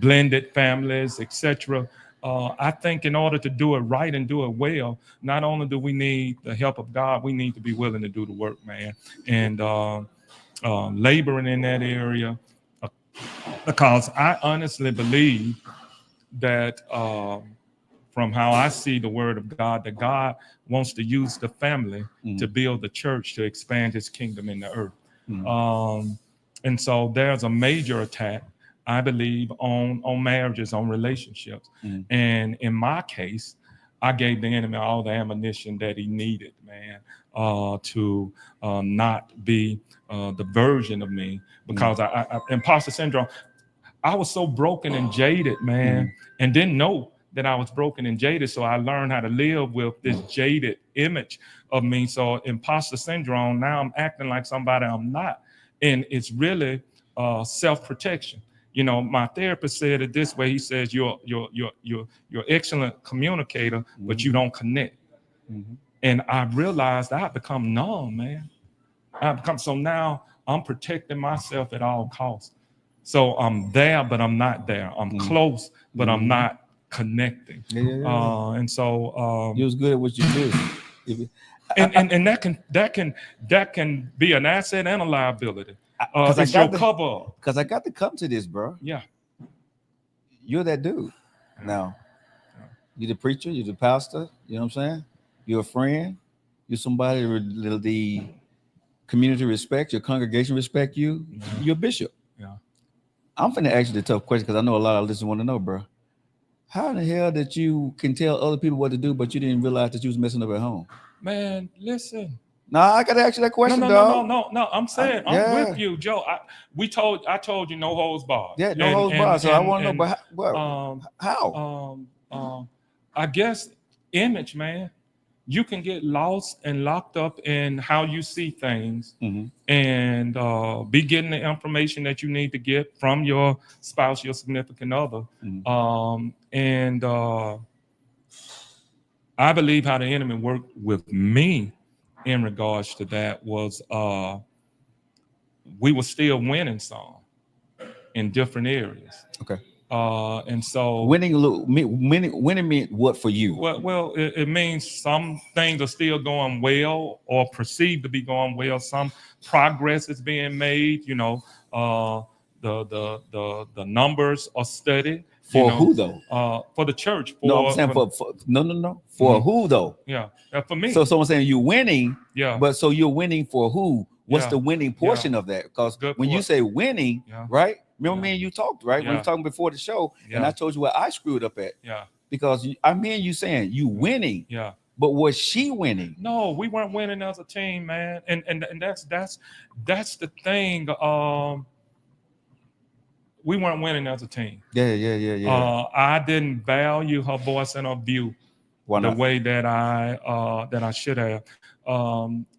blended families, etc. I think in order to do it right and do it well, not only do we need the help of God, we need to be willing to do the work, man, and laboring in that area, because I honestly believe that from how I see the word of God, that God wants to use the family to build the church, to expand his kingdom in the earth. And so there's a major attack, I believe, on marriages, on relationships. And in my case, I gave the enemy all the ammunition that he needed, man, to not be the version of me, because I imposter syndrome. I was so broken and jaded, man, and didn't know that I was broken and jaded. So I learned how to live with this jaded image of me. So imposter syndrome, now I'm acting like somebody I'm not. And it's really self-protection. My therapist said it this way. He says, you're excellent communicator, but you don't connect. And I realized I become numb, man. So now I'm protecting myself at all costs. So I'm there, but I'm not there. I'm close, but I'm not connecting. And so you was good at what you do. And that can be an asset and a liability. It's your cover. Because I got to come to this, bro. Yeah. You're that dude. Now, you're the preacher, you're the pastor, you know what I'm saying? You're a friend, you're somebody the community respect, your congregation respect you, you're a bishop. Yeah. I'm finna ask you the tough question, because I know a lot of listeners want to know, bro. How in the hell that you can tell other people what to do, but you didn't realize that you was messing up at home? Man, listen. No, I gotta ask you that question, dog. No. I'm saying I'm with you, Joe. I told you no holds barred. Yeah, no holds barred. So I want to know, but how? I guess image, man. You can get lost and locked up in how you see things, and be getting the information that you need to get from your spouse, your significant other. And I believe how the enemy worked with me in regards to that was we were still winning some in different areas. Okay. And so winning meant what for you? Well, it means some things are still going well or perceived to be going well. Some progress is being made. You know, the numbers are steady. For who though? For the church. No, I'm saying for no. For who though? Yeah, for me. So someone's saying you're winning. Yeah. But so you're winning for who? What's the winning portion of that? Because when you say winning, right? Remember me and you talked, right? We were talking before the show, and I told you what I screwed up at. Yeah. Because I mean, you saying you winning. Yeah. But was she winning? No, we weren't winning as a team, man. And that's the thing. We weren't winning as a team. Yeah. I didn't value her voice and her view the way that I should have.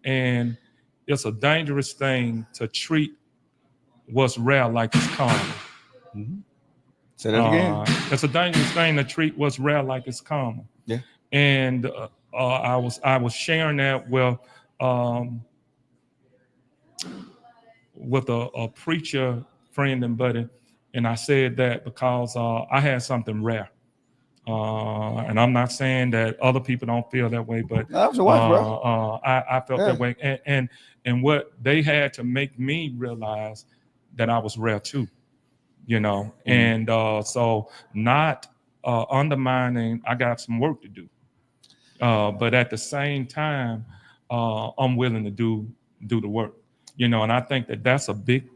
And it's a dangerous thing to treat what's rare like it's common. Mm-hmm. Say that again. It's a dangerous thing to treat what's rare like it's common. Yeah. And I was sharing that with a preacher friend and buddy, and I said that because I had something rare. And I'm not saying that other people don't feel that way, but I felt that way. And what they had to make me realize that I was rare too, you know. And so not undermining, I got some work to do. But at the same time, I'm willing to do the work, you know. And I think that that's a big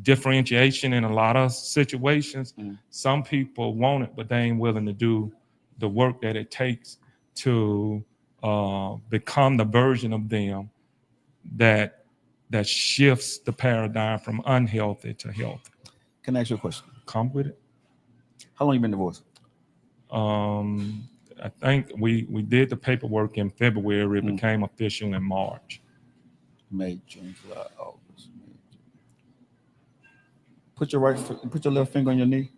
differentiation in a lot of situations. Some people want it, but they ain't willing to do the work that it takes to become the version of them that shifts the paradigm from unhealthy to healthy. Can I ask you a question? Come with it. How long you been divorced? I think we did the paperwork in February. It became official in March. May, June, July, August. Put your left finger on your knee.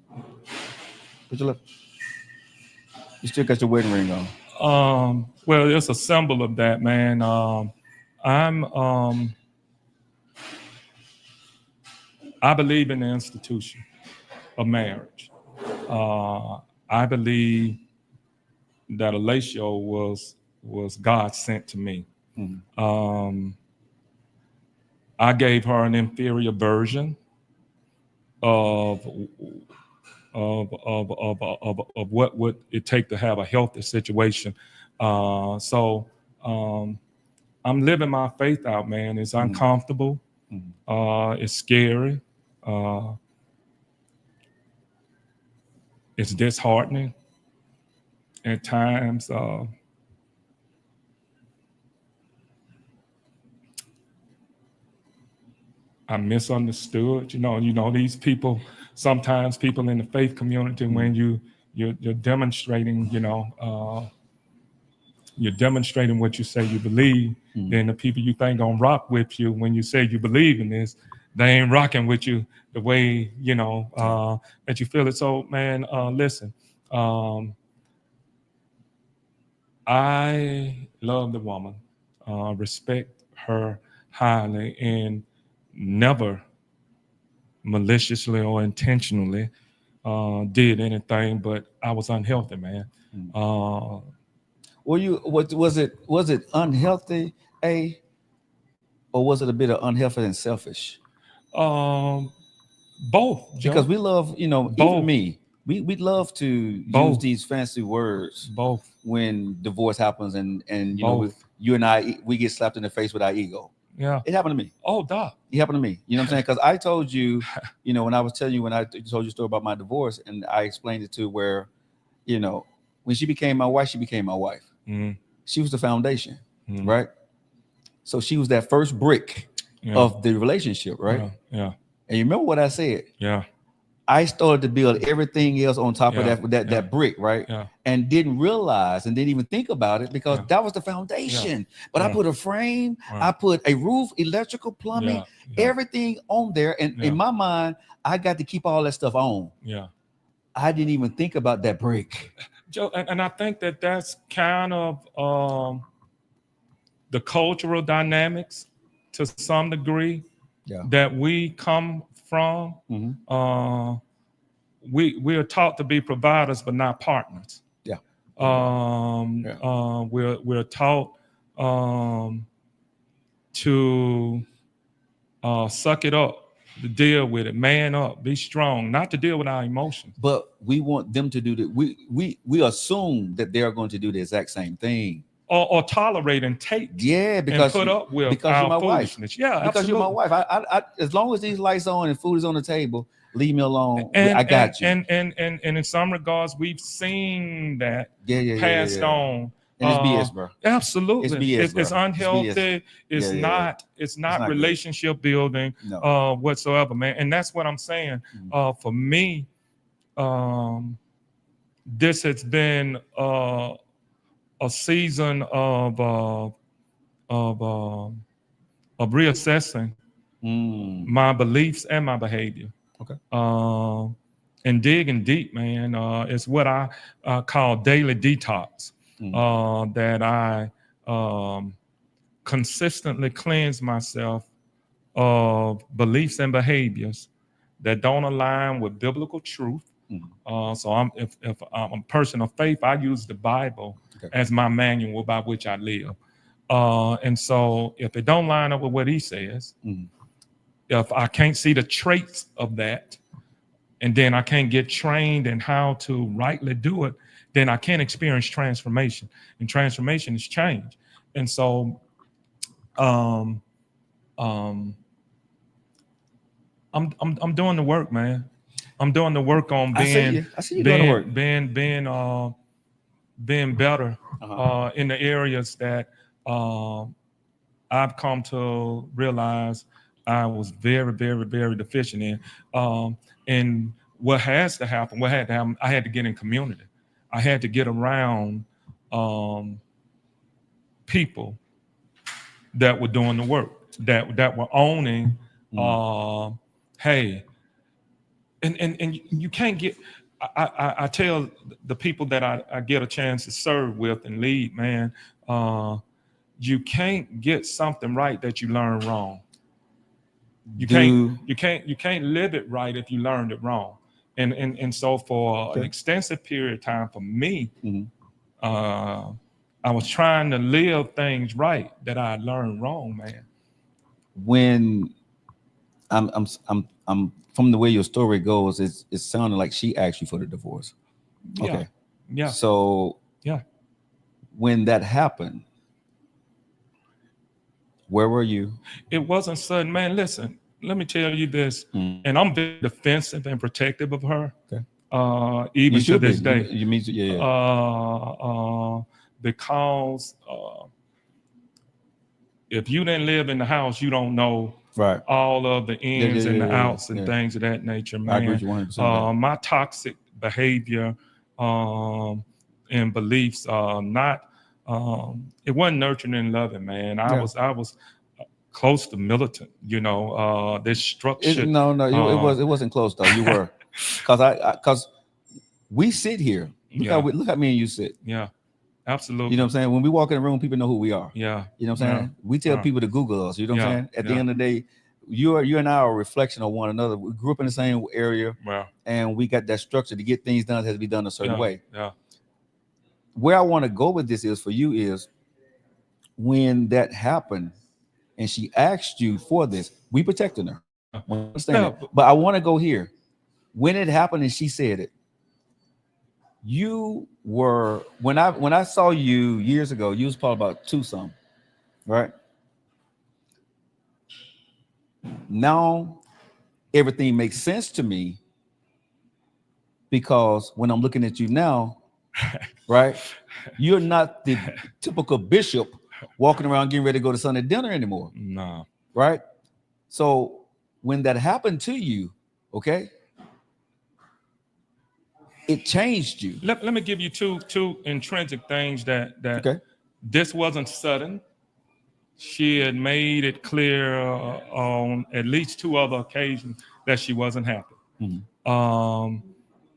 Put your left. You still got your wedding ring on. Well, it's a symbol of that, man. I believe in the institution of marriage. I believe that Alacia was God sent to me. I gave her an inferior version of what would it take to have a healthy situation. So I'm living my faith out, man. It's uncomfortable. It's scary. It's disheartening at times. I'm misunderstood. You know, these people, sometimes people in the faith community, when you're demonstrating, you're demonstrating what you say you believe, then the people you think gonna rock with you when you say you believe in this, they ain't rocking with you the way, that you feel it. So, man, listen, I love the woman, respect her highly, and never maliciously or intentionally did anything, but I was unhealthy, man. Was it unhealthy, or was it a bit of unhealthy and selfish? Both, Joe. Because we love, even me, we love to use these fancy words when divorce happens, and you and I, we get slapped in the face with our ego. Yeah, it happened to me. Oh, duh. It happened to me. You know what I'm saying? Because I told you, when I was telling you, when I told you a story about my divorce, and I explained it to where, when she became my wife, she became my wife. She was the foundation, right? So she was that first brick of the relationship, right? Yeah. And you remember what I said? Yeah. I started to build everything else on top of that brick, right? Yeah. And didn't realize and didn't even think about it because that was the foundation. But I put a frame, I put a roof, electrical, plumbing, everything on there. And in my mind, I got to keep all that stuff on. Yeah. I didn't even think about that brick. Joe, and I think that that's kind of the cultural dynamics to some degree that we come from. we are taught to be providers, but not partners. Yeah. We're taught to suck it up, to deal with it, man up, be strong, not to deal with our emotions. But we want them to do that. We assume that they're going to do the exact same thing. Or tolerate and take, because and put up with because our you're my foolishness. wife. Yeah, because absolutely. you're my wife. I as long as these lights on and food is on the table, leave me alone. I got you. And in some regards, we've seen that passed on. And it's BS, bro. Absolutely, it's BS, it's unhealthy. It's not. It's not relationship building whatsoever, man. And that's what I'm saying. For me, this has been a season of reassessing my beliefs and my behavior. Okay. And digging deep, man. It's what I call daily detox. That I consistently cleanse myself of beliefs and behaviors that don't align with biblical truth. So if I'm a person of faith, I use the Bible as my manual by which I live. And so if it don't line up with what he says, if I can't see the traits of that, and then I can't get trained in how to rightly do it, then I can't experience transformation. And transformation is change. And so I'm doing the work, man. I'm doing the work on being better in the areas that I've come to realize I was very, very, very deficient in. And what had to happen, I had to get in community. I had to get around people that were doing the work, that were owning, hey, and you can't get, I tell the people that I get a chance to serve with and lead, man, you can't get something right that you learn wrong. You can't live it right if you learned it wrong. And so for an extensive period of time for me, I was trying to live things right that I learned wrong, man. When I'm from the way your story goes, it sounded like she asked you for the divorce. Okay. Yeah. So when that happened, where were you? It wasn't sudden, man. Listen, let me tell you this, and I'm very defensive and protective of her. Okay. Even to this day. You mean because if you didn't live in the house, you don't know all of the ins and the outs and things of that nature, man. I agree with you 100%. My toxic behavior and beliefs not it wasn't nurturing and loving, man. I was close to militant, this structure. It wasn't close though. You were, because we sit here. Look at me and you sit. Yeah, absolutely. You know what I'm saying? When we walk in the room, people know who we are. Yeah. You know what I'm saying? We tell people to Google us. You know what I'm saying? At the end of the day, you and I are a reflection of one another. We grew up in the same area, and we got that structure to get things done. It has to be done a certain way. Yeah. Where I want to go with this is for you is when that happened and she asked you for this, we protected her. But I want to go here. When it happened and she said it, you were, when I saw you years ago, you was probably about 2-something, right? Now everything makes sense to me because when I'm looking at you now, right, you're not the typical bishop walking around getting ready to go to Sunday dinner anymore. No. Right? So when that happened to you, okay, it changed you. Let me give you two intrinsic things that this wasn't sudden. She had made it clear on at least 2 other occasions that she wasn't happy.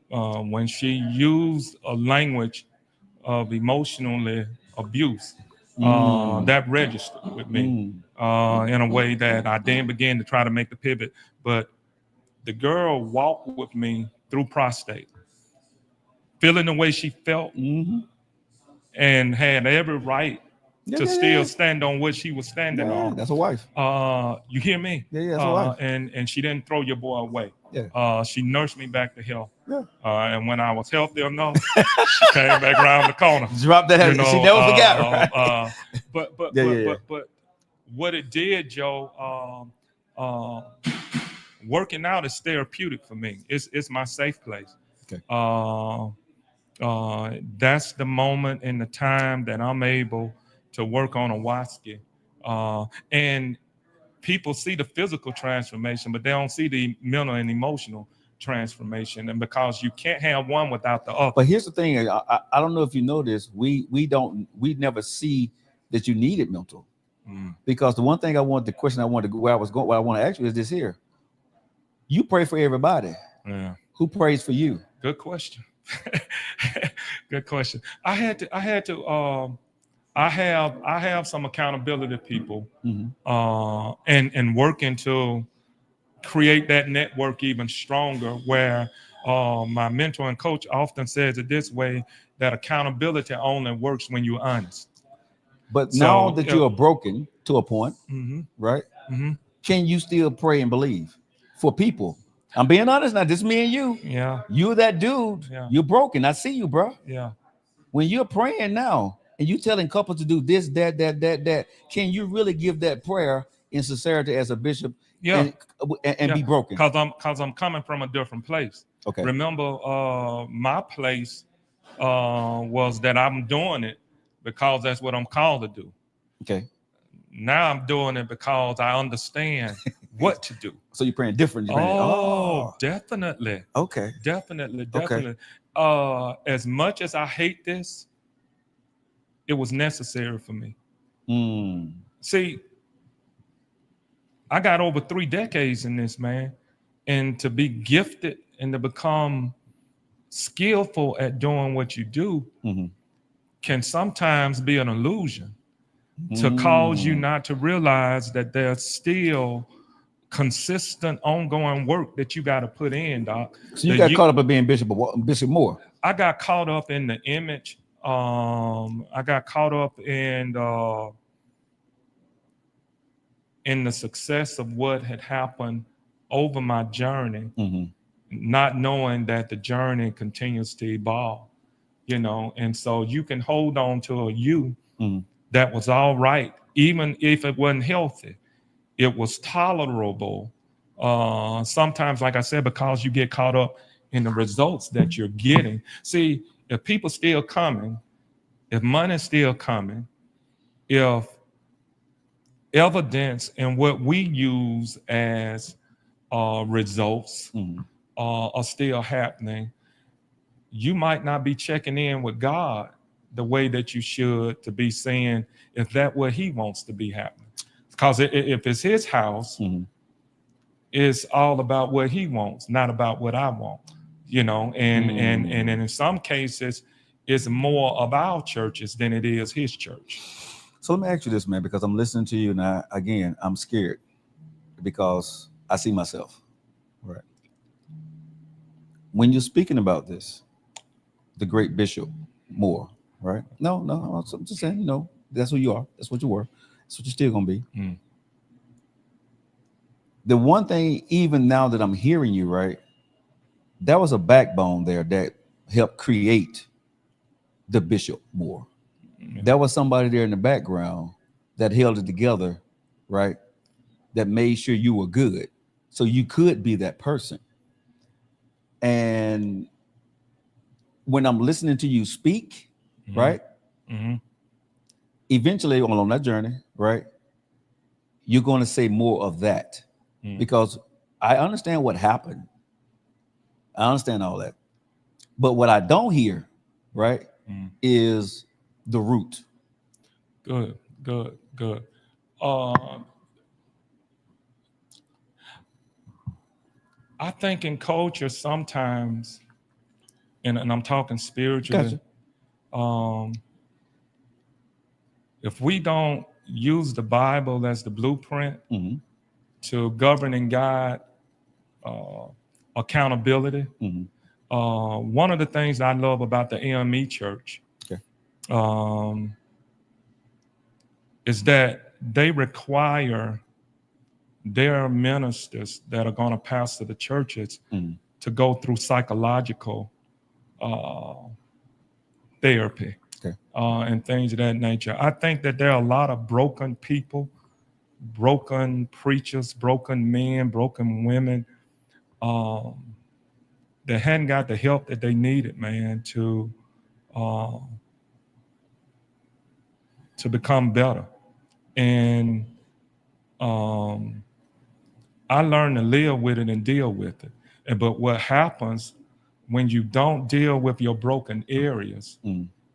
When she used a language of emotionally abuse, that registered with me in a way that I then began to try to make the pivot. But the girl walked with me through prostate, feeling the way she felt, and had every right to still stand on what she was standing on. That's a wife. You hear me? Yeah, that's a wife. And she didn't throw your boy away. Yeah. She nursed me back to health. Yeah. And when I was healthy enough, she came back around the corner. Drop that. You know, she never forgot. Right? But what it did, Joe, working out is therapeutic for me. It's my safe place. Okay. That's the moment in the time that I'm able to work on Awalski. And people see the physical transformation, but they don't see the mental and emotional transformation. And because you can't have one without the other. But here's the thing. I don't know if you know this. We never see that you needed mental. Because the one thing where I want to ask you is this here. You pray for everybody. Yeah. Who prays for you? Good question. Good question. I have some accountability people, and working to create that network even stronger, where my mentor and coach often says it this way, that accountability only works when you're honest. But now that you are broken to a point, right? Can you still pray and believe for people? I'm being honest now. This is me and you. Yeah. You're that dude. Yeah. You're broken. I see you, bro. Yeah. When you're praying now and you telling couples to do this, that, can you really give that prayer in sincerity as a bishop? Yeah. And be broken? Because I'm coming from a different place. Okay. Remember, my place was that I'm doing it because that's what I'm called to do. Okay. Now I'm doing it because I understand what to do. So you're praying different. Definitely. Okay. Definitely. Okay. As much as I hate this, it was necessary for me. See, I got over 3 decades in this, man. And to be gifted and to become skillful at doing what you do can sometimes be an illusion to cause you not to realize that there's still consistent, ongoing work that you got to put in, Doc. So you got caught up in being Bishop Moore. I got caught up in the image. I got caught up in the success of what had happened over my journey, not knowing that the journey continues to evolve, and so you can hold on to a you that was all right, even if it wasn't healthy. It was tolerable. Sometimes, like I said, because you get caught up in the results that you're getting. See, if people still coming, if money's still coming, if evidence and what we use as results are still happening, you might not be checking in with God the way that you should, to be saying if that's what he wants to be happening. Because if it's his house, it's all about what he wants, not about what I want, and in some cases, it's more of our churches than it is his church. So let me ask you this, man, because I'm listening to you, and I'm scared because I see myself. Right. When you're speaking about this, the great Bishop Moore, right? No, I'm just saying, that's who you are. That's what you were. That's what you're still going to be. The one thing, even now that I'm hearing you, right, that was a backbone there that helped create the Bishop Moore. There was somebody there in the background that held it together, right? That made sure you were good. So you could be that person. And when I'm listening to you speak, right? Eventually on that journey, right? You're going to say more of that because I understand what happened. I understand all that. But what I don't hear, right, is the root. Good. I think in culture sometimes, and I'm talking spiritually, Gotcha. If we don't use the Bible as the blueprint to govern and guide accountability, one of the things I love about the AMMoore Church is that they require their ministers that are going to pastor the churches to go through psychological therapy and things of that nature. I think that there are a lot of broken people, broken preachers, broken men, broken women that hadn't got the help that they needed, man, to become better. And I learned to live with it and deal with it. But what happens when you don't deal with your broken areas,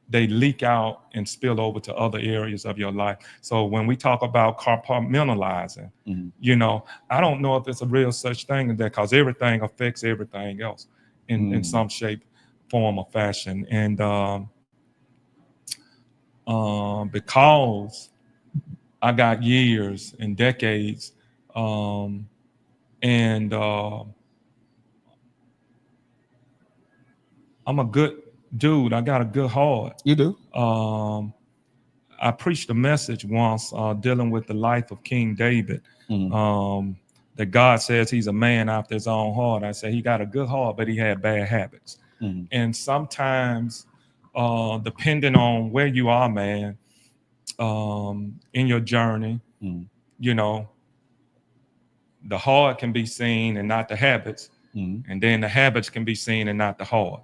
they leak out and spill over to other areas of your life. So when we talk about compartmentalizing, you know, I don't know if it's a real such thing as that, because everything affects everything else in some shape, form, or fashion. And because I got years and decades, and I'm a good dude. I got a good heart. You do. I preached a message once dealing with the life of King David. That God says he's a man after his own heart. I said he got a good heart, but he had bad habits. And sometimes, depending on where you are, man, in your journey, you know, the heart can be seen and not the habits, and then the habits can be seen and not the heart.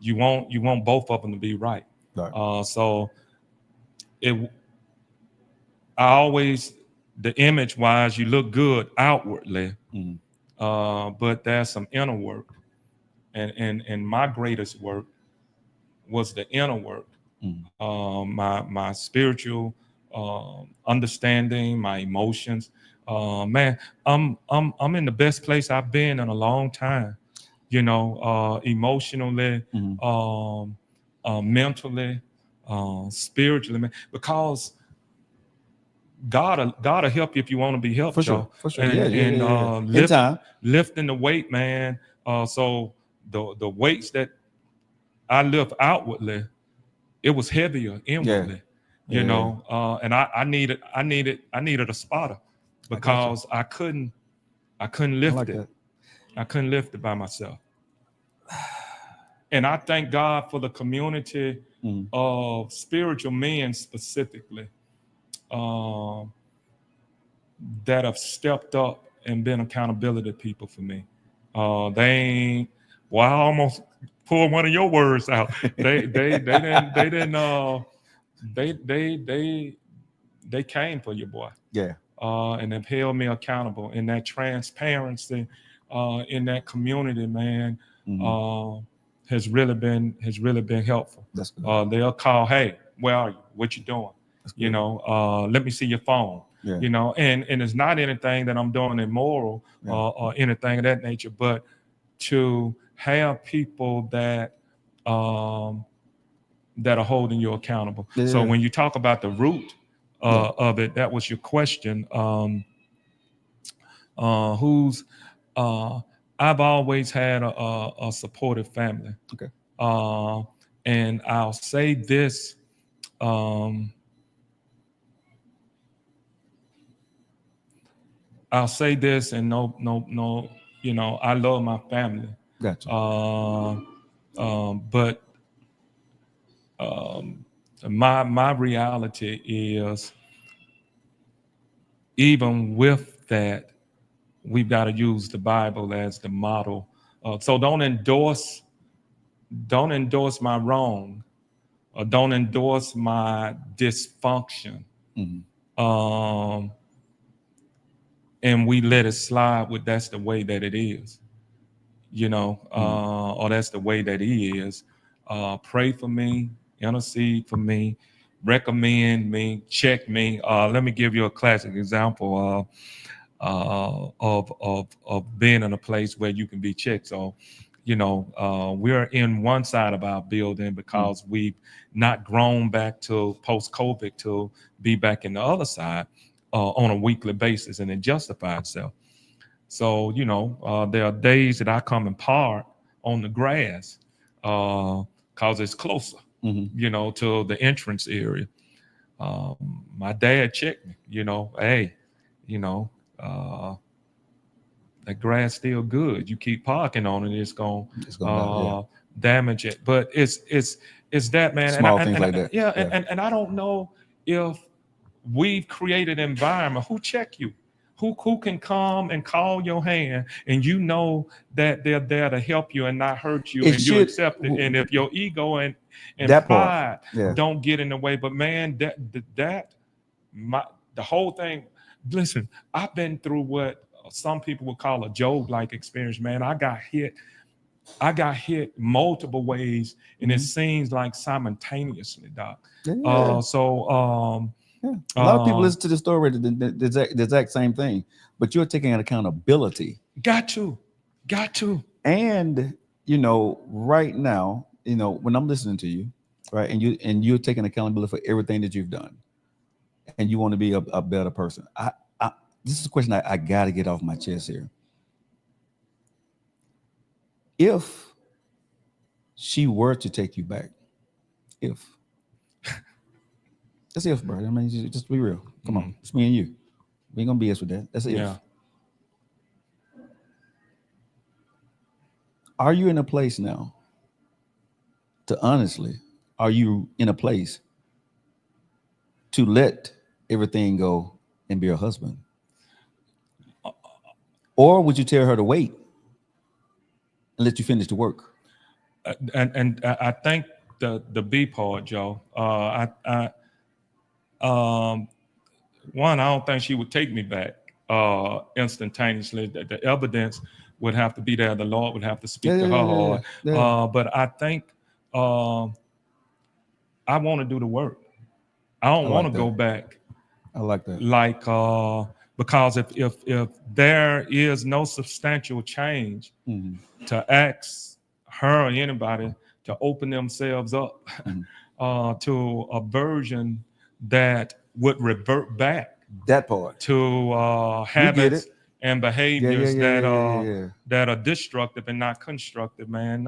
You want both of them to be right. So I always, the image wise, you look good outwardly, but there's some inner work, and my greatest work was the inner work. My spiritual understanding, my emotions. Man, I'm in the best place I've been in a long time. You know, emotionally, mentally, spiritually, man, because God will help you if you want to be helped. For sure. And lifting the weight, man. So the weights that I lift outwardly, it was heavier inwardly. You know, and I needed a spotter, because I couldn't lift it. I couldn't lift it by myself. And I thank God for the community of spiritual men specifically that have stepped up and been accountability people for me. They ain't, well, I almost pulled one of your words out. They came for you, boy. And have held me accountable. In that transparency, in that community, man, has really been helpful. That's good. They'll call, hey, where are you? What you doing? You know, let me see your phone. You know, and it's not anything that I'm doing immoral or anything of that nature, but to have people that are holding you accountable. So when you talk about the root of it, that was your question. I've always had a supportive family. And I'll say this. I'll say this, and no, you know, I love my family. Gotcha. But my reality is, even with that, we've got to use the Bible as the model. So don't endorse my wrong, or don't endorse my dysfunction. And we let it slide with that's the way that it is, you know, or that's the way that he is. Pray for me, intercede for me, recommend me, check me. Let me give you a classic example of being in a place where you can be checked. So, you know, we're in one side of our building because we've not grown back to post-COVID to be back in the other side on a weekly basis, and it justifies itself. So, you know, there are days that I come and park on the grass, cause it's closer, to the entrance area. My dad checked me, hey, that grass still good. You keep parking on it, it's gonna damage it. But it's that, man. Small things like that. Yeah, and I don't know if we've created an environment. Who check you? Who can come and call your hand, and that they're there to help you and not hurt you, and you accept it. And if your ego and pride don't get in the way, but man, the whole thing. Listen, I've been through what some people would call a Job-like experience, man. I got hit multiple ways, and it seems like simultaneously, Doc. Yeah. A lot of people listen to the story, the exact same thing, but you're taking accountability. Got to. And right now, when I'm listening to you, right, and you're taking accountability for everything that you've done, and you want to be a better person. This is a question I got to get off my chest here. If she were to take you back, that's if, bro. I mean, just be real. Come on, it's me and you. We ain't gonna BS with that. That's if. Yeah. Are you in a place now? Are you in a place to let everything go and be her husband? Or would you tell her to wait and let you finish the work? And I think the B part, Joe. One, I don't think she would take me back instantaneously. The evidence would have to be there. The Lord would have to speak to her heart. But I think I want to do the work. I don't want to go back. I like that. Because if there is no substantial change to ask her or anybody to open themselves up to a version that would revert back that part to habits and behaviors that are destructive and not constructive, man.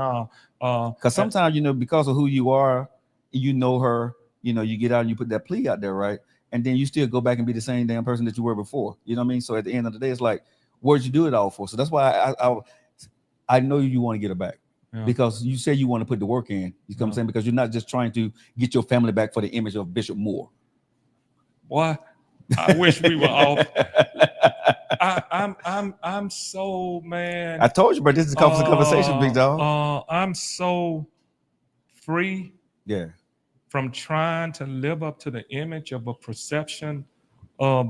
Because sometimes because of who you are, her, you get out and you put that plea out there, right? And then you still go back and be the same damn person that you were before. You know what I mean? So at the end of the day, it's like, what'd you do it all for? So that's why I know you want to get her back. Yeah. Because you say you want to put the work in. You know what I'm saying? Because you're not just trying to get your family back for the image of Bishop Moore. Boy, I wish we were off. I'm so, man. I told you, but this is a conversation, big dog. I'm so free. Yeah. From trying to live up to the image of a perception of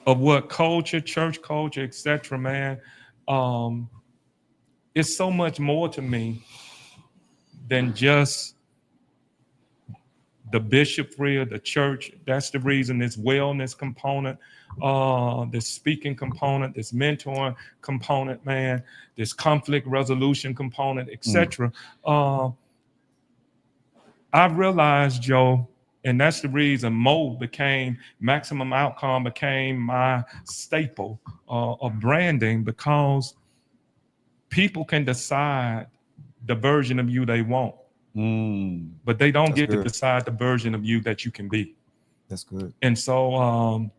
what culture, church culture, etc., man. It's so much more to me than just the bishopry of the church. That's the reason this wellness component, this speaking component, this mentoring component, man, this conflict resolution component, etc. I realized, Joe, and that's the reason Maximum Outcome became my staple of branding, because people can decide the version of you they want. But they don't get to decide the version of you that you can be. That's good. And so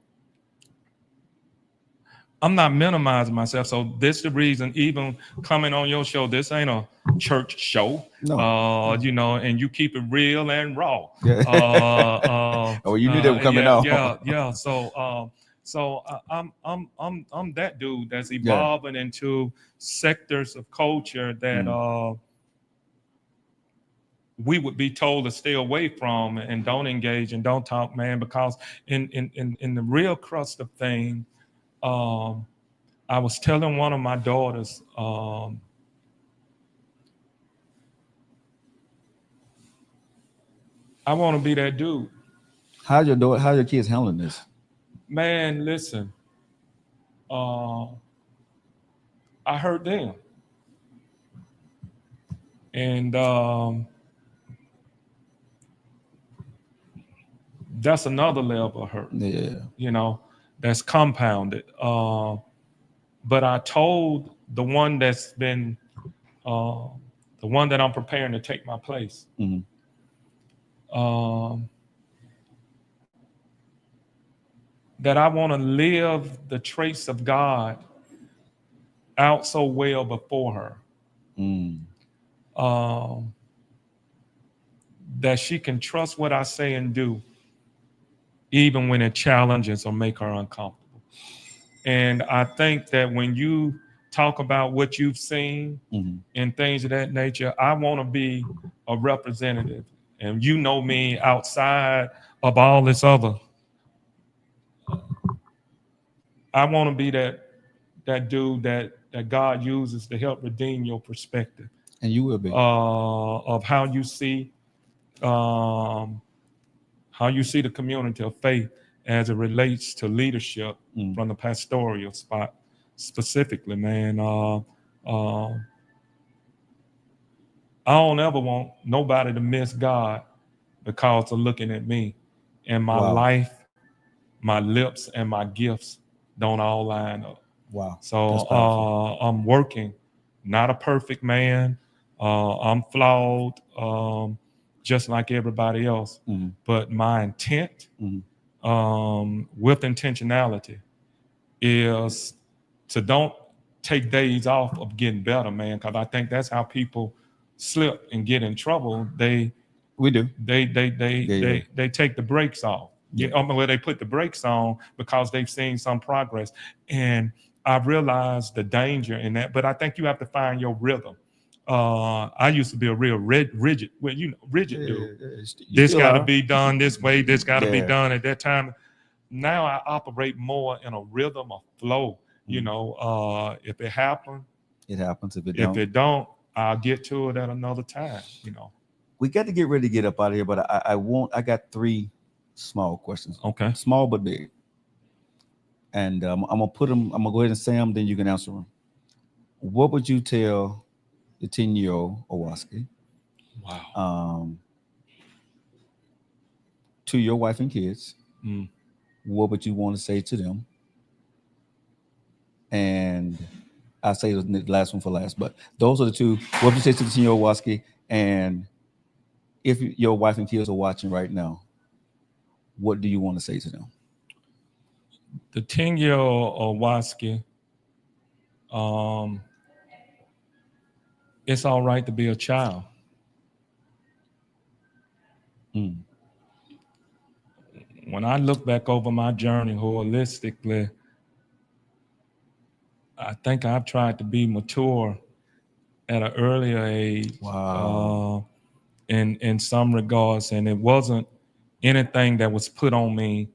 I'm not minimizing myself. So this is the reason, even coming on your show, this ain't a church show. No. And you keep it real and raw. Yeah. You knew they were coming out. Yeah. So I'm that dude that's evolving into sectors of culture that we would be told to stay away from and don't engage and don't talk, man, because in the real crust of things, I was telling one of my daughters, I want to be that dude. How your kids handling this? Man, listen, I hurt them. And that's another level of hurt. Yeah. That's compounded. But I told the one that's been, the one that I'm preparing to take my place, that I want to live the trace of God out so well before her, that she can trust what I say and do, even when it challenges or make her uncomfortable. And I think that when you talk about what you've seen and things of that nature, I want to be a representative. And you know me outside of all this other. I want to be that dude that God uses to help redeem your perspective. And you will be. Of how you see the community of faith as it relates to leadership from the pastoral spot specifically, man. I don't ever want nobody to miss God because of looking at me and my life, my lips, and my gifts don't all line up. Wow. So I'm working, not a perfect man. I'm flawed, just like everybody else. But my intent, with intentionality, is to don't take days off of getting better, man. Because I think that's how people slip and get in trouble. They take the brakes off. Where they put the brakes on because they've seen some progress. And I realized the danger in that, but I think you have to find your rhythm. I used to be a real rigid dude. This got to be done this way. This got to be done at that time. Now I operate more in a rhythm of flow. If it happens, it happens. If it don't, I'll get to it at another time. We got to get ready to get up out of here, but I got 3 small questions. Okay. Small but big. And I'm gonna put them. I'm gonna go ahead and say them. Then you can answer them. What would you tell the 10-year-old Awalski? Wow. To your wife and kids. What would you want to say to them? And I'll say the last one for last. But those are the 2. What would you say to the 10-year-old Awalski? And if your wife and kids are watching right now, what do you want to say to them? The 10-year-old Awalski, it's all right to be a child. When I look back over my journey holistically, I think I've tried to be mature at an earlier age. Wow. In some regards, and it wasn't anything that was put on me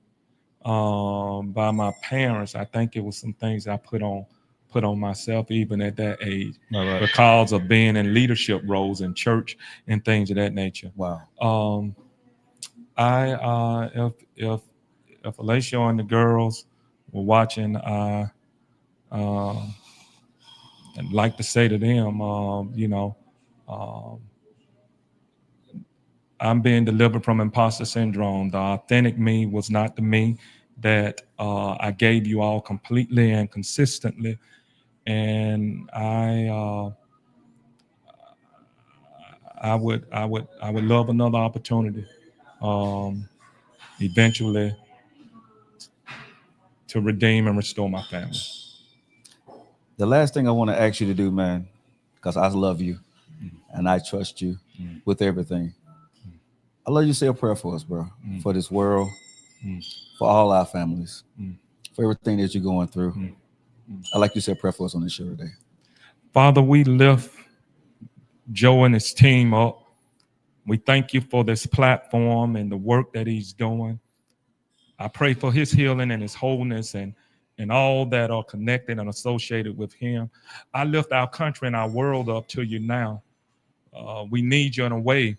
by my parents. I think it was some things I put on myself even at that age, because of being in leadership roles in church and things of that nature. Wow. If Alicia and the girls were watching, I'd like to say to them, I'm being delivered from imposter syndrome. The authentic me was not the me that I gave you all completely and consistently. And I would love another opportunity, eventually, to redeem and restore my family. The last thing I want to ask you to do, man, because I love you and I trust you with everything. I love you to say a prayer for us, bro, for this world, for all our families, for everything that you're going through. I'd like you to say a prayer for us on this show today. Father, we lift Joe and his team up. We thank you for this platform and the work that he's doing. I pray for his healing and his wholeness and all that are connected and associated with him. I lift our country and our world up to you now. We need you in a way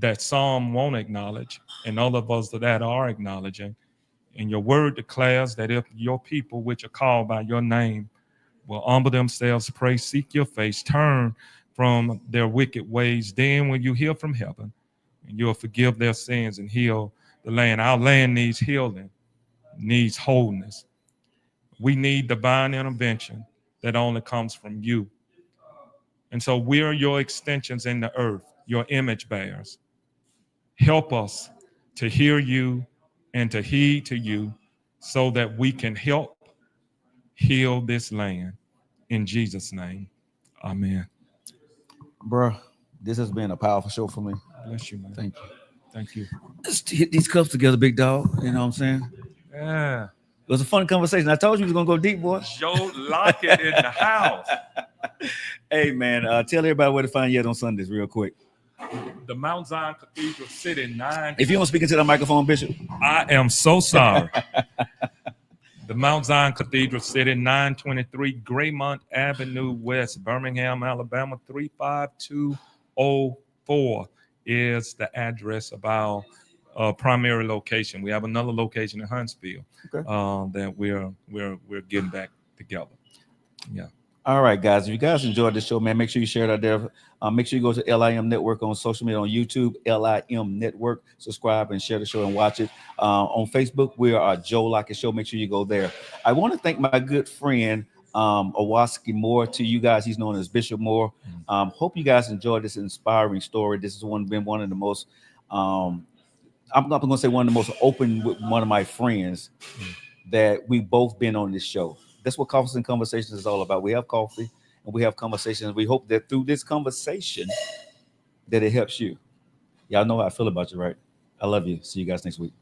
that some won't acknowledge, and all of us that are acknowledging. And your word declares that if your people, which are called by your name, will humble themselves, pray, seek your face, turn from their wicked ways, then when you hear from heaven, and you'll forgive their sins and heal the land. Our land needs healing, needs wholeness. We need divine intervention that only comes from you. And so we are your extensions in the earth, your image bearers. Help us to hear you and to heed to you so that we can help heal this land. In Jesus' name, amen. Bro, this has been a powerful show for me. Bless you, man. Thank you. Thank you. Let's hit these cups together, big dog. You know what I'm saying? Yeah. It was a fun conversation. I told you we was gonna go deep, boy. Joe Lockett in the house. Hey, man, tell everybody where to find you at on Sundays real quick. The Mount Zion Cathedral City 9. If you don't speak into the microphone, Bishop. I am so sorry. The Mount Zion Cathedral City 923 Graymont Avenue West, Birmingham, Alabama 35204 is the address of our primary location. We have another location in Huntsville that we're getting back together. Yeah. All right, guys. If you guys enjoyed this show, man, make sure you share it out there. Make sure you go to LIM Network on social media, on YouTube, LIM Network. Subscribe and share the show and watch it. On Facebook, we are Joe Lockett Show. Make sure you go there. I want to thank my good friend, Awalski Moore. To you guys, he's known as Bishop Moore. Hope you guys enjoyed this inspiring story. This has been one of the most, I'm not going to say one of the most open with one of my friends that we've both been on this show. That's what Coffee and Conversations is all about. We have coffee and we have conversations. We hope that through this conversation that it helps you. Y'all know how I feel about you, right? I love you. See you guys next week.